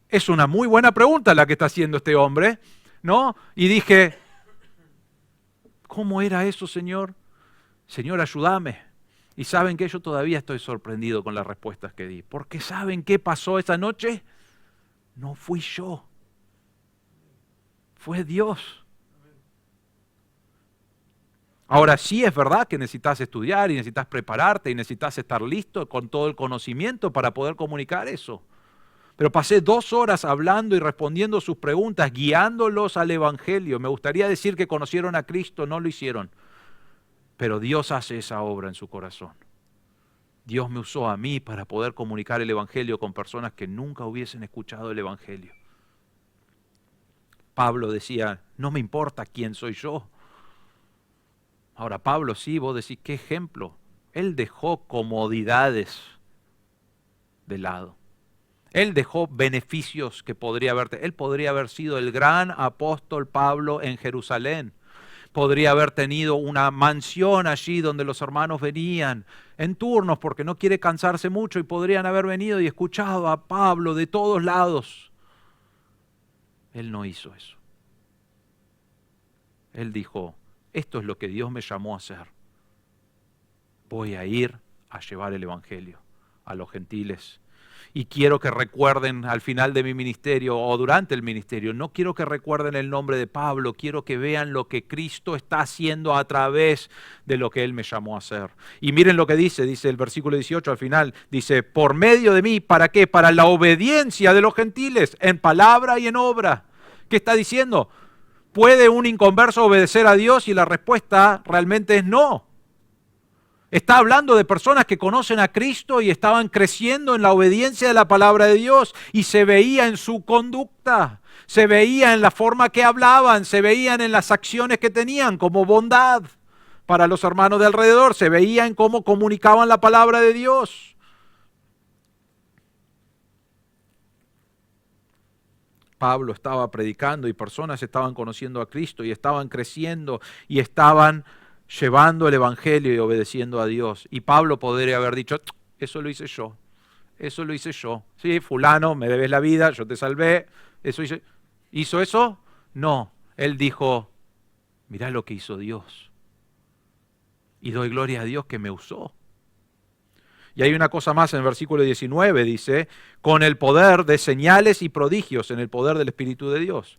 es una muy buena pregunta la que está haciendo este hombre, ¿no? Y dije, ¿cómo era eso, Señor? Señor, ayúdame. Y ¿saben qué? Yo todavía estoy sorprendido con las respuestas que di. Porque ¿saben qué pasó esa noche? No fui yo. Fue Dios. Ahora sí es verdad que necesitas estudiar y necesitas prepararte y necesitas estar listo con todo el conocimiento para poder comunicar eso. Pero pasé 2 horas hablando y respondiendo sus preguntas, guiándolos al Evangelio. Me gustaría decir que conocieron a Cristo, no lo hicieron. Pero Dios hace esa obra en su corazón. Dios me usó a mí para poder comunicar el Evangelio con personas que nunca hubiesen escuchado el Evangelio. Pablo decía, no me importa quién soy yo. Ahora Pablo, sí, vos decís, ¿qué ejemplo? Él dejó comodidades de lado. Él dejó beneficios que podría haber. Él podría haber sido el gran apóstol Pablo en Jerusalén. Podría haber tenido una mansión allí donde los hermanos venían en turnos porque no quiere cansarse mucho y podrían haber venido y escuchado a Pablo de todos lados. Él no hizo eso. Él dijo, esto es lo que Dios me llamó a hacer. Voy a ir a llevar el Evangelio a los gentiles. Y quiero que recuerden al final de mi ministerio o durante el ministerio, no quiero que recuerden el nombre de Pablo, quiero que vean lo que Cristo está haciendo a través de lo que Él me llamó a hacer. Y miren lo que dice el versículo 18 al final, dice, por medio de mí, ¿para qué? Para la obediencia de los gentiles, en palabra y en obra. ¿Qué está diciendo? ¿Puede un inconverso obedecer a Dios? Y la respuesta realmente es no. Está hablando de personas que conocen a Cristo y estaban creciendo en la obediencia de la palabra de Dios y se veía en su conducta, se veía en la forma que hablaban, se veían en las acciones que tenían como bondad para los hermanos de alrededor, se veía en cómo comunicaban la palabra de Dios. Pablo estaba predicando y personas estaban conociendo a Cristo y estaban creciendo y estaban llevando el Evangelio y obedeciendo a Dios. Y Pablo podría haber dicho, eso lo hice yo, eso lo hice yo. Sí, fulano, me debes la vida, yo te salvé, eso hice. ¿Hizo eso? No. Él dijo, mirá lo que hizo Dios. Y doy gloria a Dios que me usó. Y hay una cosa más en el versículo 19, dice, con el poder de señales y prodigios, en el poder del Espíritu de Dios.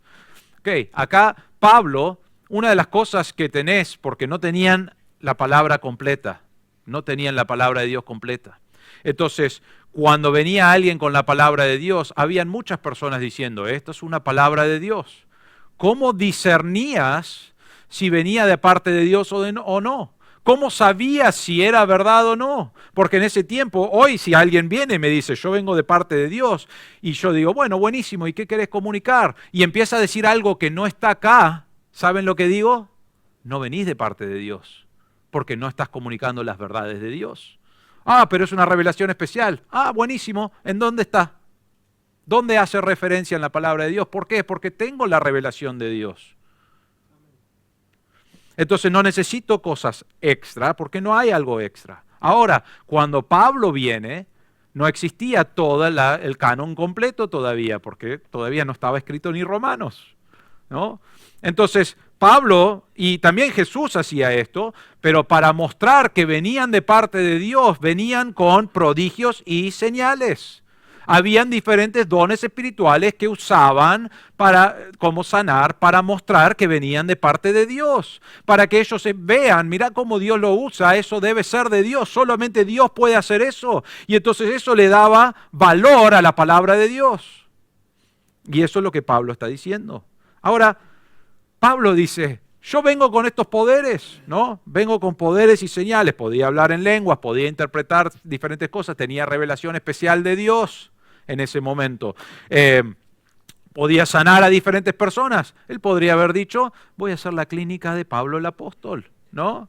Ok, acá Pablo, una de las cosas que tenés, porque no tenían la palabra completa, no tenían la palabra de Dios completa. Entonces, cuando venía alguien con la palabra de Dios, habían muchas personas diciendo, esto es una palabra de Dios. ¿Cómo discernías si venía de parte de Dios o no? ¿Cómo sabías si era verdad o no? Porque en ese tiempo, hoy si alguien viene y me dice, yo vengo de parte de Dios, y yo digo, bueno, buenísimo, ¿y qué querés comunicar? Y empieza a decir algo que no está acá, ¿saben lo que digo? No venís de parte de Dios, porque no estás comunicando las verdades de Dios. Ah, pero es una revelación especial. Ah, buenísimo, ¿en dónde está? ¿Dónde hace referencia en la palabra de Dios? ¿Por qué? Porque tengo la revelación de Dios. Entonces no necesito cosas extra porque no hay algo extra. Ahora, cuando Pablo viene, no existía todo el canon completo todavía, porque todavía no estaba escrito ni Romanos, ¿no? Entonces, Pablo y también Jesús hacía esto, pero para mostrar que venían de parte de Dios, venían con prodigios y señales. Habían diferentes dones espirituales que usaban como sanar, para mostrar que venían de parte de Dios, para que ellos vean, mira cómo Dios lo usa, eso debe ser de Dios, solamente Dios puede hacer eso. Y entonces eso le daba valor a la palabra de Dios. Y eso es lo que Pablo está diciendo. Ahora, Pablo dice, yo vengo con estos poderes, ¿no? Vengo con poderes y señales, podía hablar en lenguas, podía interpretar diferentes cosas, tenía revelación especial de Dios en ese momento. podía sanar a diferentes personas. Él podría haber dicho, voy a hacer la clínica de Pablo el apóstol, ¿no?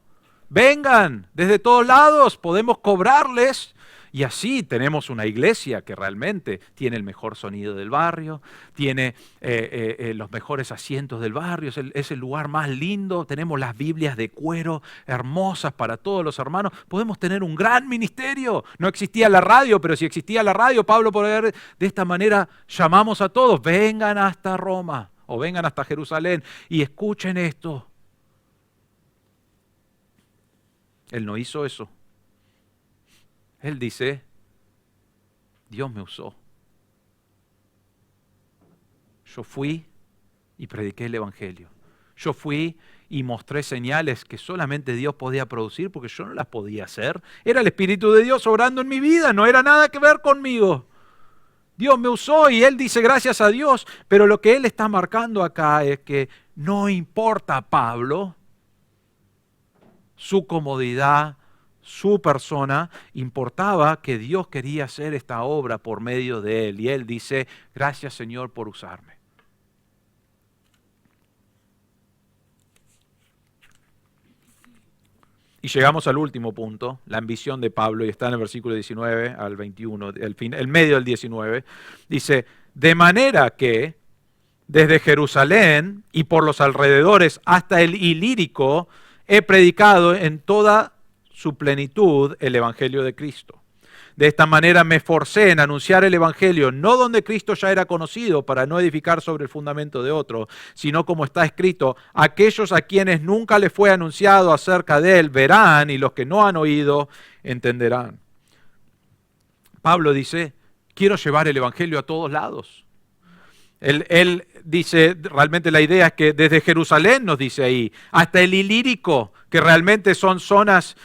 Vengan, desde todos lados, podemos cobrarles. Y así tenemos una iglesia que realmente tiene el mejor sonido del barrio, tiene los mejores asientos del barrio, es el lugar más lindo, tenemos las Biblias de cuero hermosas para todos los hermanos, podemos tener un gran ministerio. No existía la radio, pero si existía la radio, Pablo podría haber, de esta manera llamamos a todos, vengan hasta Roma o vengan hasta Jerusalén y escuchen esto. Él no hizo eso. Él dice, Dios me usó. Yo fui y prediqué el Evangelio. Yo fui y mostré señales que solamente Dios podía producir porque yo no las podía hacer. Era el Espíritu de Dios obrando en mi vida, no era nada que ver conmigo. Dios me usó y Él dice gracias a Dios, pero lo que Él está marcando acá es que no importa a Pablo su comodidad, su persona, importaba que Dios quería hacer esta obra por medio de él. Y él dice, gracias Señor por usarme. Y llegamos al último punto, la ambición de Pablo, y está en el versículo 19 al 21, el medio del 19. Dice, de manera que desde Jerusalén y por los alrededores hasta el Ilírico he predicado en toda su plenitud el Evangelio de Cristo. De esta manera me esforcé en anunciar el Evangelio, no donde Cristo ya era conocido, para no edificar sobre el fundamento de otro, sino como está escrito, aquellos a quienes nunca les fue anunciado acerca de él verán, y los que no han oído entenderán. Pablo dice, quiero llevar el Evangelio a todos lados. Él dice, realmente la idea es que desde Jerusalén, nos dice ahí, hasta el Ilírico, que realmente son zonas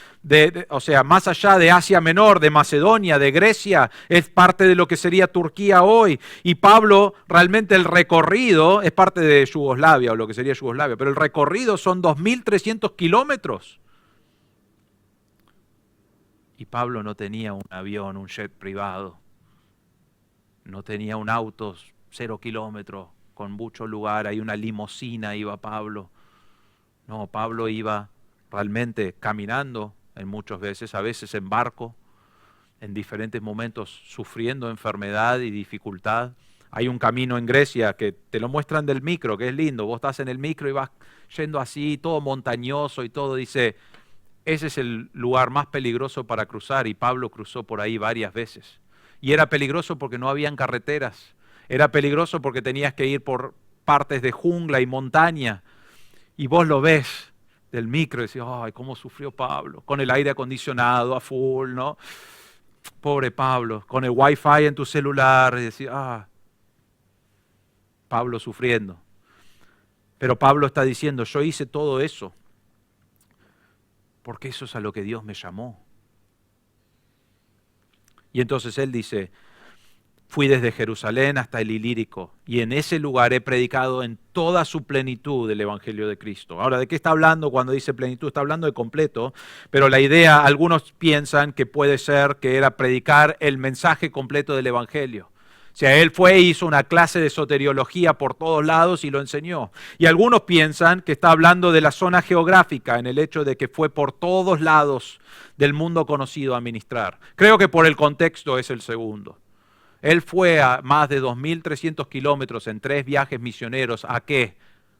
o sea, más allá de Asia Menor, de Macedonia, de Grecia, es parte de lo que sería Turquía hoy. Y Pablo, realmente el recorrido es parte de Yugoslavia, o lo que sería Yugoslavia, pero el recorrido son 2.300 kilómetros. Y Pablo no tenía un avión, un jet privado, no tenía un auto 0 kilómetros, con mucho lugar, hay una limusina iba Pablo. No, Pablo iba realmente caminando en muchas veces, a veces en barco, en diferentes momentos sufriendo enfermedad y dificultad. Hay un camino en Grecia que te lo muestran del micro, que es lindo, vos estás en el micro y vas yendo así, todo montañoso y todo, dice, ese es el lugar más peligroso para cruzar y Pablo cruzó por ahí varias veces. Y era peligroso porque no habían carreteras. Era peligroso porque tenías que ir por partes de jungla y montaña. Y vos lo ves del micro y decís, ay, cómo sufrió Pablo. Con el aire acondicionado a full, ¿no? Pobre Pablo. Con el wifi en tu celular. Y decís, Pablo sufriendo. Pero Pablo está diciendo, yo hice todo eso porque eso es a lo que Dios me llamó. Y entonces él dice, fui desde Jerusalén hasta el Ilírico y en ese lugar he predicado en toda su plenitud el Evangelio de Cristo. Ahora, ¿de qué está hablando cuando dice plenitud? Está hablando de completo, pero la idea, algunos piensan que puede ser que era predicar el mensaje completo del Evangelio. O sea, él fue e hizo una clase de soteriología por todos lados y lo enseñó. Y algunos piensan que está hablando de la zona geográfica, en el hecho de que fue por todos lados del mundo conocido a ministrar. Creo que por el contexto es el segundo. Él fue a más de 2.300 kilómetros en 3 viajes misioneros. ¿A qué?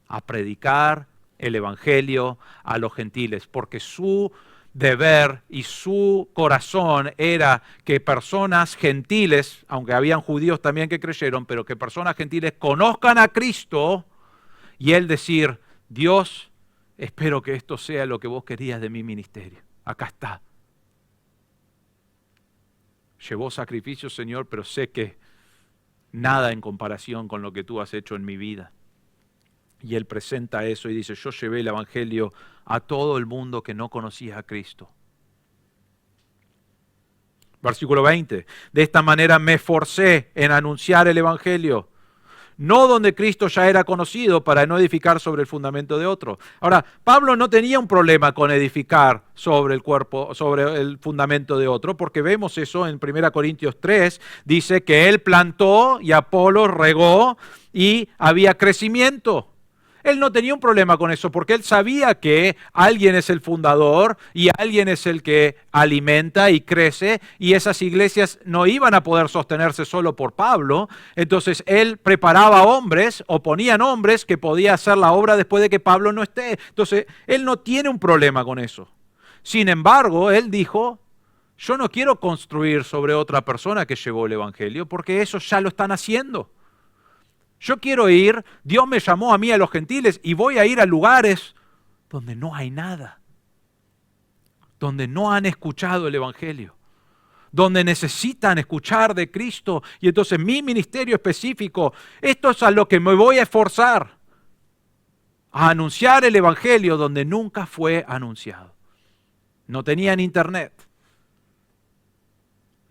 A predicar el Evangelio a los gentiles, porque su deber y su corazón era que personas gentiles, aunque habían judíos también que creyeron, pero que personas gentiles conozcan a Cristo y él decir, Dios, espero que esto sea lo que vos querías de mi ministerio. Acá está. Llevó sacrificio, Señor, pero sé que nada en comparación con lo que tú has hecho en mi vida. Y él presenta eso y dice, yo llevé el Evangelio a todo el mundo que no conocía a Cristo. Versículo 20, de esta manera me esforcé en anunciar el Evangelio, no donde Cristo ya era conocido, para no edificar sobre el fundamento de otro. Ahora, Pablo no tenía un problema con edificar sobre el cuerpo, sobre el fundamento de otro, porque vemos eso en 1 Corintios 3, dice que él plantó y Apolo regó y había crecimiento. Él no tenía un problema con eso porque él sabía que alguien es el fundador y alguien es el que alimenta y crece, y esas iglesias no iban a poder sostenerse solo por Pablo. Entonces él preparaba hombres o ponían hombres que podía hacer la obra después de que Pablo no esté. Entonces él no tiene un problema con eso. Sin embargo, él dijo: yo no quiero construir sobre otra persona que llevó el evangelio, porque eso ya lo están haciendo. Yo quiero ir, Dios me llamó a mí, a los gentiles, y voy a ir a lugares donde no hay nada, donde no han escuchado el evangelio, donde necesitan escuchar de Cristo. Y entonces mi ministerio específico, esto es a lo que me voy a esforzar, a anunciar el evangelio donde nunca fue anunciado. No tenían internet.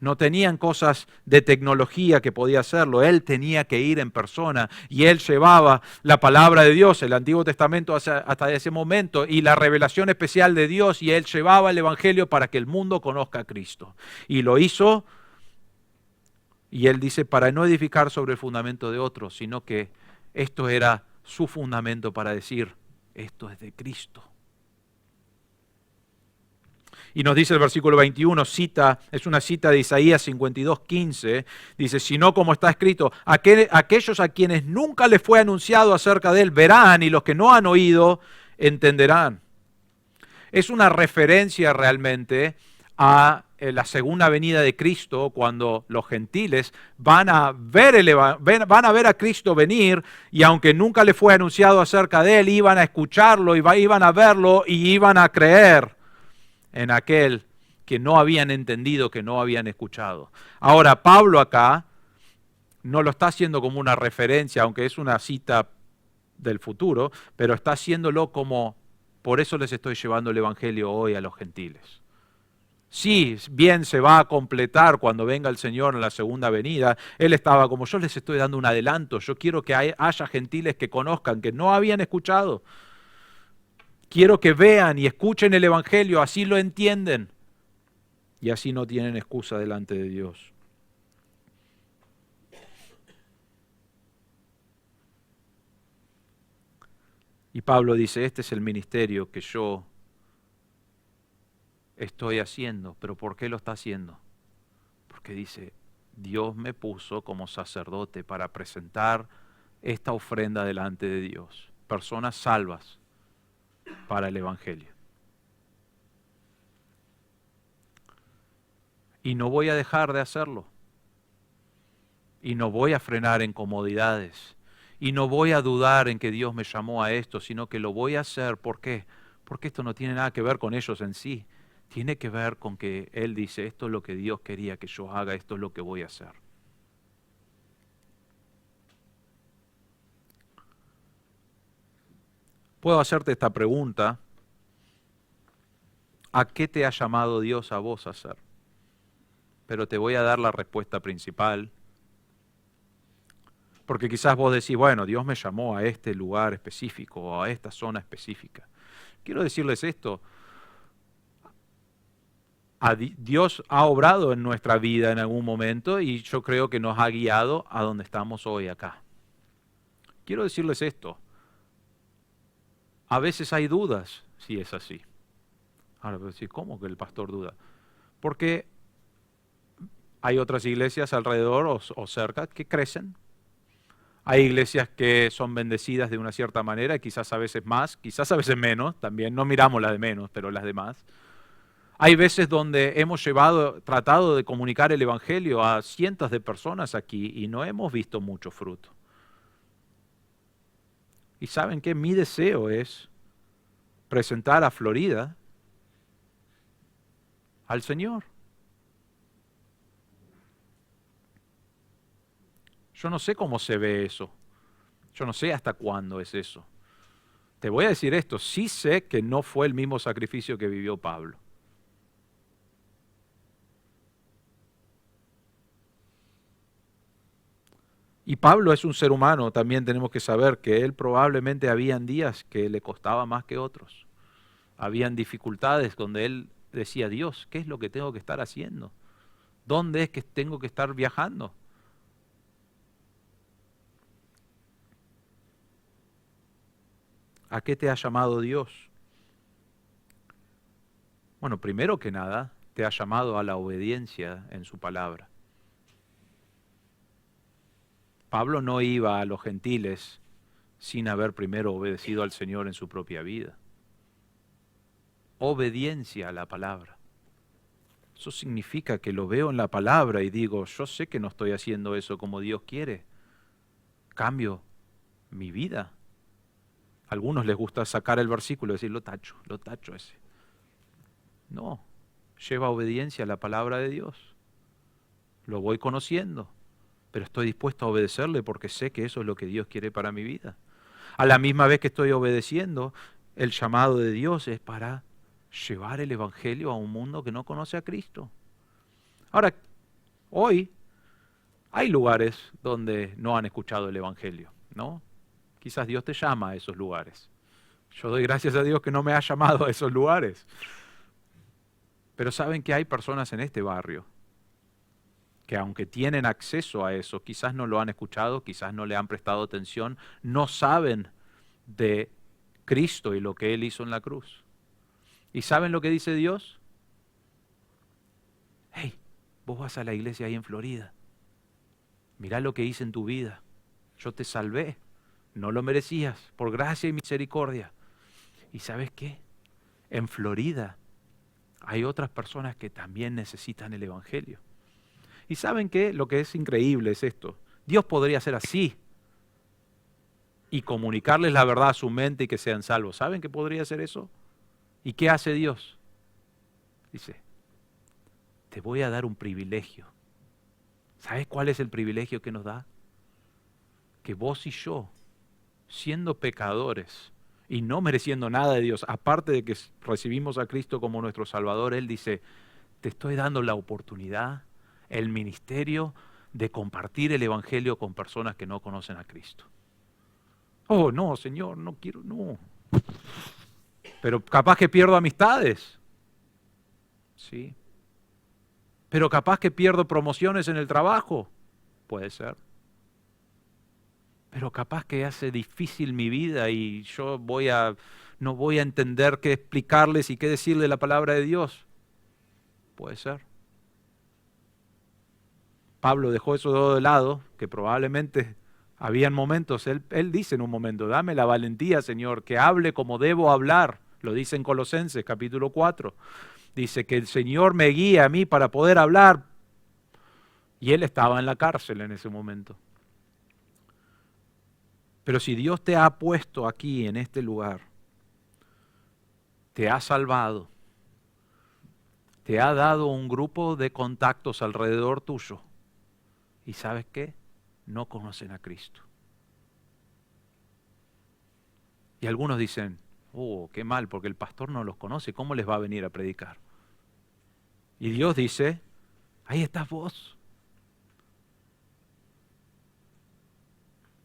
No tenían cosas de tecnología que podía hacerlo. Él tenía que ir en persona y él llevaba la palabra de Dios, el Antiguo Testamento hasta ese momento, y la revelación especial de Dios, y él llevaba el evangelio para que el mundo conozca a Cristo. Y lo hizo, y él dice, para no edificar sobre el fundamento de otros, sino que esto era su fundamento para decir, esto es de Cristo. Y nos dice el versículo 21, es una cita de Isaías 52:15, dice: sino como está escrito, aquellos a quienes nunca les fue anunciado acerca de él verán, y los que no han oído entenderán. Es una referencia realmente a la segunda venida de Cristo, cuando los gentiles van a ver a Cristo venir, y aunque nunca les fue anunciado acerca de él, iban a escucharlo, iban a verlo y iban a creer en aquel que no habían entendido, que no habían escuchado. Ahora, Pablo acá no lo está haciendo como una referencia, aunque es una cita del futuro, pero está haciéndolo como, por eso les estoy llevando el evangelio hoy a los gentiles. Sí, bien se va a completar cuando venga el Señor en la segunda venida. Él estaba como, yo les estoy dando un adelanto, yo quiero que haya gentiles que conozcan, que no habían escuchado. Quiero que vean y escuchen el evangelio, así lo entienden y así no tienen excusa delante de Dios. Y Pablo dice, este es el ministerio que yo estoy haciendo. ¿Pero por qué lo está haciendo? Porque dice, Dios me puso como sacerdote para presentar esta ofrenda delante de Dios. Personas salvas para el evangelio. Y no voy a dejar de hacerlo. Y no voy a frenar en comodidades. Y no voy a dudar en que Dios me llamó a esto, sino que lo voy a hacer. ¿Por qué? Porque esto no tiene nada que ver con ellos en sí. Tiene que ver con que Él dice, esto es lo que Dios quería que yo haga, esto es lo que voy a hacer. Puedo hacerte esta pregunta: ¿a qué te ha llamado Dios a vos a hacer? Pero te voy a dar la respuesta principal. Porque quizás vos decís, bueno, Dios me llamó a este lugar específico o a esta zona específica. Quiero decirles esto: Dios ha obrado en nuestra vida en algún momento y yo creo que nos ha guiado a donde estamos hoy acá. Quiero decirles esto: a veces hay dudas si es así. Ahora, pero sí, ¿cómo que el pastor duda? Porque hay otras iglesias alrededor o cerca que crecen. Hay iglesias que son bendecidas de una cierta manera, quizás a veces más, quizás a veces menos, también no miramos las de menos, pero las demás. Hay veces donde hemos tratado de comunicar el evangelio a cientos de personas aquí y no hemos visto mucho fruto. Y ¿saben qué? Mi deseo es presentar a Florida al Señor. Yo no sé cómo se ve eso. Yo no sé hasta cuándo es eso. Te voy a decir esto, sí sé que no fue el mismo sacrificio que vivió Pablo. Y Pablo es un ser humano, también tenemos que saber que él probablemente habían días que le costaba más que otros. Habían dificultades donde él decía, Dios, ¿qué es lo que tengo que estar haciendo? ¿Dónde es que tengo que estar viajando? ¿A qué te ha llamado Dios? Bueno, primero que nada, te ha llamado a la obediencia en su palabra. Pablo no iba a los gentiles sin haber primero obedecido al Señor en su propia vida. Obediencia a la palabra. Eso significa que lo veo en la palabra y digo, yo sé que no estoy haciendo eso como Dios quiere. Cambio mi vida. A algunos les gusta sacar el versículo y decir, lo tacho ese. No, lleva obediencia a la palabra de Dios. Lo voy conociendo, pero estoy dispuesto a obedecerle porque sé que eso es lo que Dios quiere para mi vida. A la misma vez que estoy obedeciendo, el llamado de Dios es para llevar el Evangelio a un mundo que no conoce a Cristo. Ahora, hoy hay lugares donde no han escuchado el Evangelio, ¿no? Quizás Dios te llama a esos lugares. Yo doy gracias a Dios que no me ha llamado a esos lugares. Pero saben que hay personas en este barrio que aunque tienen acceso a eso, quizás no lo han escuchado, quizás no le han prestado atención, no saben de Cristo y lo que Él hizo en la cruz. ¿Y saben lo que dice Dios? Hey, vos vas a la iglesia ahí en Florida. Mirá lo que hice en tu vida. Yo te salvé. No lo merecías, por gracia y misericordia. ¿Y sabes qué? En Florida hay otras personas que también necesitan el Evangelio. ¿Y saben qué? Lo que es increíble es esto. Dios podría ser así y comunicarles la verdad a su mente y que sean salvos. ¿Saben qué podría hacer eso? ¿Y qué hace Dios? Dice, te voy a dar un privilegio. ¿Sabes cuál es el privilegio que nos da? Que vos y yo, siendo pecadores y no mereciendo nada de Dios, aparte de que recibimos a Cristo como nuestro Salvador, Él dice, te estoy dando la oportunidad, el ministerio de compartir el Evangelio con personas que no conocen a Cristo. Oh, no, Señor, no quiero, no. Pero capaz que pierdo amistades. Sí. Pero capaz que pierdo promociones en el trabajo. Puede ser. Pero capaz que hace difícil mi vida y yo no voy a entender qué explicarles y qué decirle la palabra de Dios. Puede ser. Pablo dejó eso todo de lado, que probablemente habían momentos, él dice en un momento, dame la valentía, Señor, que hable como debo hablar. Lo dice en Colosenses capítulo 4. Dice que el Señor me guíe a mí para poder hablar. Y él estaba en la cárcel en ese momento. Pero si Dios te ha puesto aquí, en este lugar, te ha salvado, te ha dado un grupo de contactos alrededor tuyo, ¿y sabes qué? No conocen a Cristo. Y algunos dicen, oh, qué mal, porque el pastor no los conoce, ¿cómo les va a venir a predicar? Y Dios dice, ahí estás vos.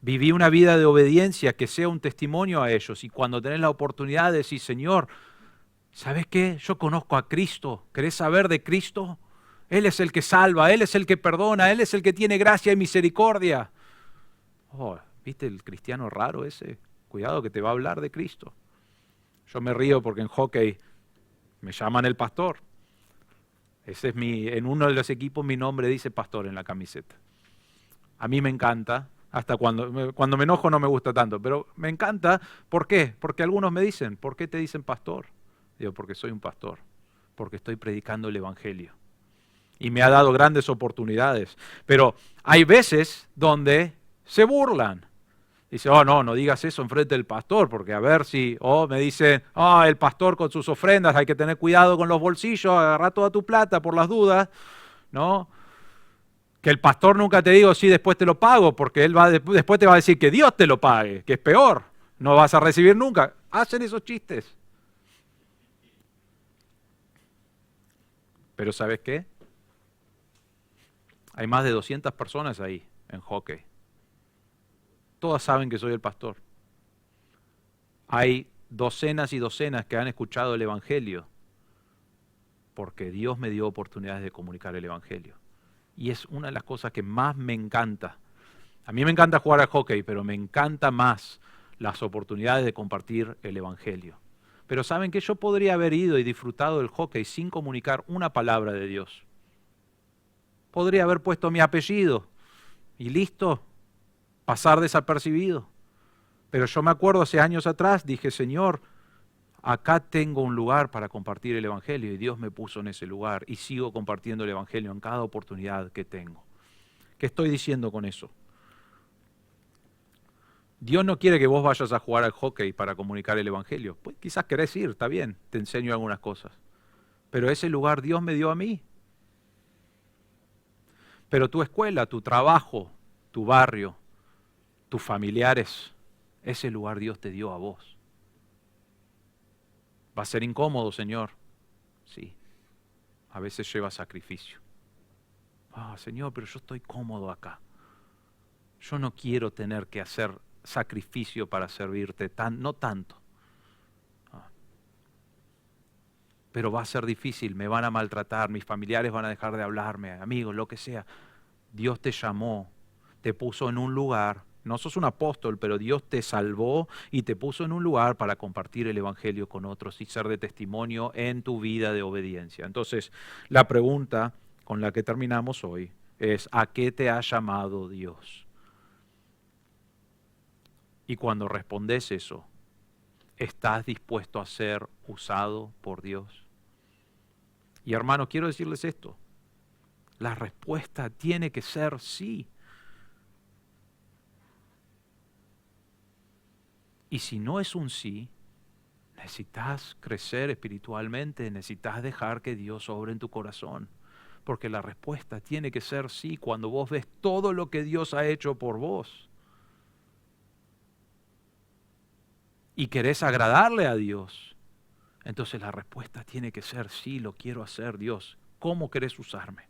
Viví una vida de obediencia que sea un testimonio a ellos. Y cuando tenés la oportunidad de decir, Señor, ¿sabes qué? Yo conozco a Cristo. ¿Querés saber de Cristo? Él es el que salva, Él es el que perdona, Él es el que tiene gracia y misericordia. Oh, ¿viste el cristiano raro ese? Cuidado que te va a hablar de Cristo. Yo me río porque en hockey me llaman el pastor. Ese es en uno de los equipos mi nombre dice pastor en la camiseta. A mí me encanta, hasta cuando me enojo no me gusta tanto, pero me encanta. ¿Por qué? Porque algunos me dicen, ¿por qué te dicen pastor? Digo, porque soy un pastor, porque estoy predicando el Evangelio. Y me ha dado grandes oportunidades. Pero hay veces donde se burlan. Dice, oh, no digas eso enfrente del pastor, porque a ver si, me dicen, el pastor con sus ofrendas, hay que tener cuidado con los bolsillos, agarra toda tu plata por las dudas, ¿no? Que el pastor nunca te diga, sí, después te lo pago, porque él después te va a decir que Dios te lo pague, que es peor, no vas a recibir nunca. Hacen esos chistes. Pero ¿sabes qué? Hay más de 200 personas ahí en hockey. Todas saben que soy el pastor. Hay docenas y docenas que han escuchado el Evangelio porque Dios me dio oportunidades de comunicar el Evangelio. Y es una de las cosas que más me encanta. A mí me encanta jugar al hockey, pero me encanta más las oportunidades de compartir el Evangelio. Pero ¿saben qué? Yo podría haber ido y disfrutado del hockey sin comunicar una palabra de Dios. Podría haber puesto mi apellido y listo, pasar desapercibido. Pero yo me acuerdo hace años atrás, dije, Señor, acá tengo un lugar para compartir el Evangelio y Dios me puso en ese lugar y sigo compartiendo el Evangelio en cada oportunidad que tengo. ¿Qué estoy diciendo con eso? Dios no quiere que vos vayas a jugar al hockey para comunicar el Evangelio. Pues quizás querés ir, está bien, te enseño algunas cosas. Pero ese lugar Dios me dio a mí. Pero tu escuela, tu trabajo, tu barrio, tus familiares, ese lugar Dios te dio a vos. ¿Va a ser incómodo, Señor? Sí. A veces lleva sacrificio. Señor, pero yo estoy cómodo acá. Yo no quiero tener que hacer sacrificio para servirte, no tanto. Pero va a ser difícil, me van a maltratar, mis familiares van a dejar de hablarme, amigos, lo que sea. Dios te llamó, te puso en un lugar, no sos un apóstol, pero Dios te salvó y te puso en un lugar para compartir el Evangelio con otros y ser de testimonio en tu vida de obediencia. Entonces, la pregunta con la que terminamos hoy es, ¿a qué te ha llamado Dios? Y cuando respondes eso, ¿estás dispuesto a ser usado por Dios? Y hermano, quiero decirles esto. La respuesta tiene que ser sí. Y si no es un sí, necesitas crecer espiritualmente, necesitas dejar que Dios obre en tu corazón. Porque la respuesta tiene que ser sí cuando vos ves todo lo que Dios ha hecho por vos. Y querés agradarle a Dios, entonces la respuesta tiene que ser sí, lo quiero hacer, Dios. ¿Cómo querés usarme?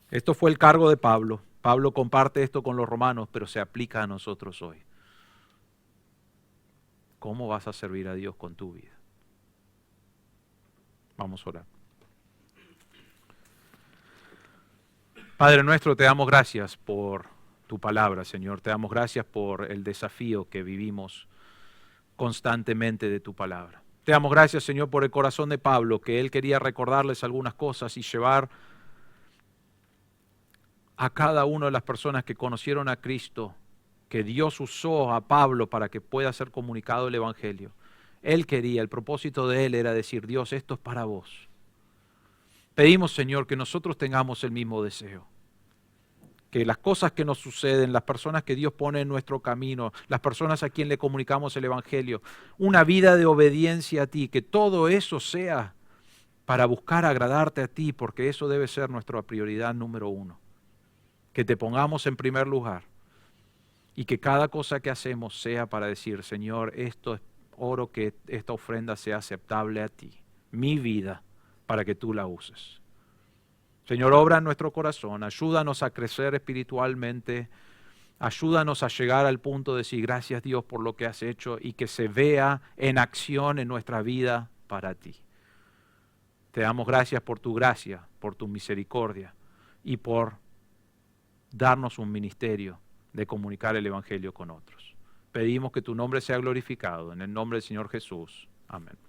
Esto fue el cargo de Pablo. Pablo comparte esto con los romanos, pero se aplica a nosotros hoy. ¿Cómo vas a servir a Dios con tu vida? Vamos a orar. Padre nuestro, te damos gracias por tu palabra, Señor. Te damos gracias por el desafío que vivimos constantemente de tu palabra. Te damos gracias, Señor, por el corazón de Pablo, que él quería recordarles algunas cosas y llevar a cada una de las personas que conocieron a Cristo, que Dios usó a Pablo para que pueda ser comunicado el Evangelio. Él quería, el propósito de él era decir, Dios, esto es para vos. Pedimos, Señor, que nosotros tengamos el mismo deseo. Que las cosas que nos suceden, las personas que Dios pone en nuestro camino, las personas a quien le comunicamos el Evangelio, una vida de obediencia a ti, que todo eso sea para buscar agradarte a ti, porque eso debe ser nuestra prioridad número uno. Que te pongamos en primer lugar y que cada cosa que hacemos sea para decir, Señor, esto es oro, que esta ofrenda sea aceptable a ti, mi vida, para que tú la uses. Señor, obra en nuestro corazón, ayúdanos a crecer espiritualmente, ayúdanos a llegar al punto de decir gracias Dios por lo que has hecho y que se vea en acción en nuestra vida para ti. Te damos gracias por tu gracia, por tu misericordia y por darnos un ministerio de comunicar el Evangelio con otros. Pedimos que tu nombre sea glorificado en el nombre del Señor Jesús. Amén.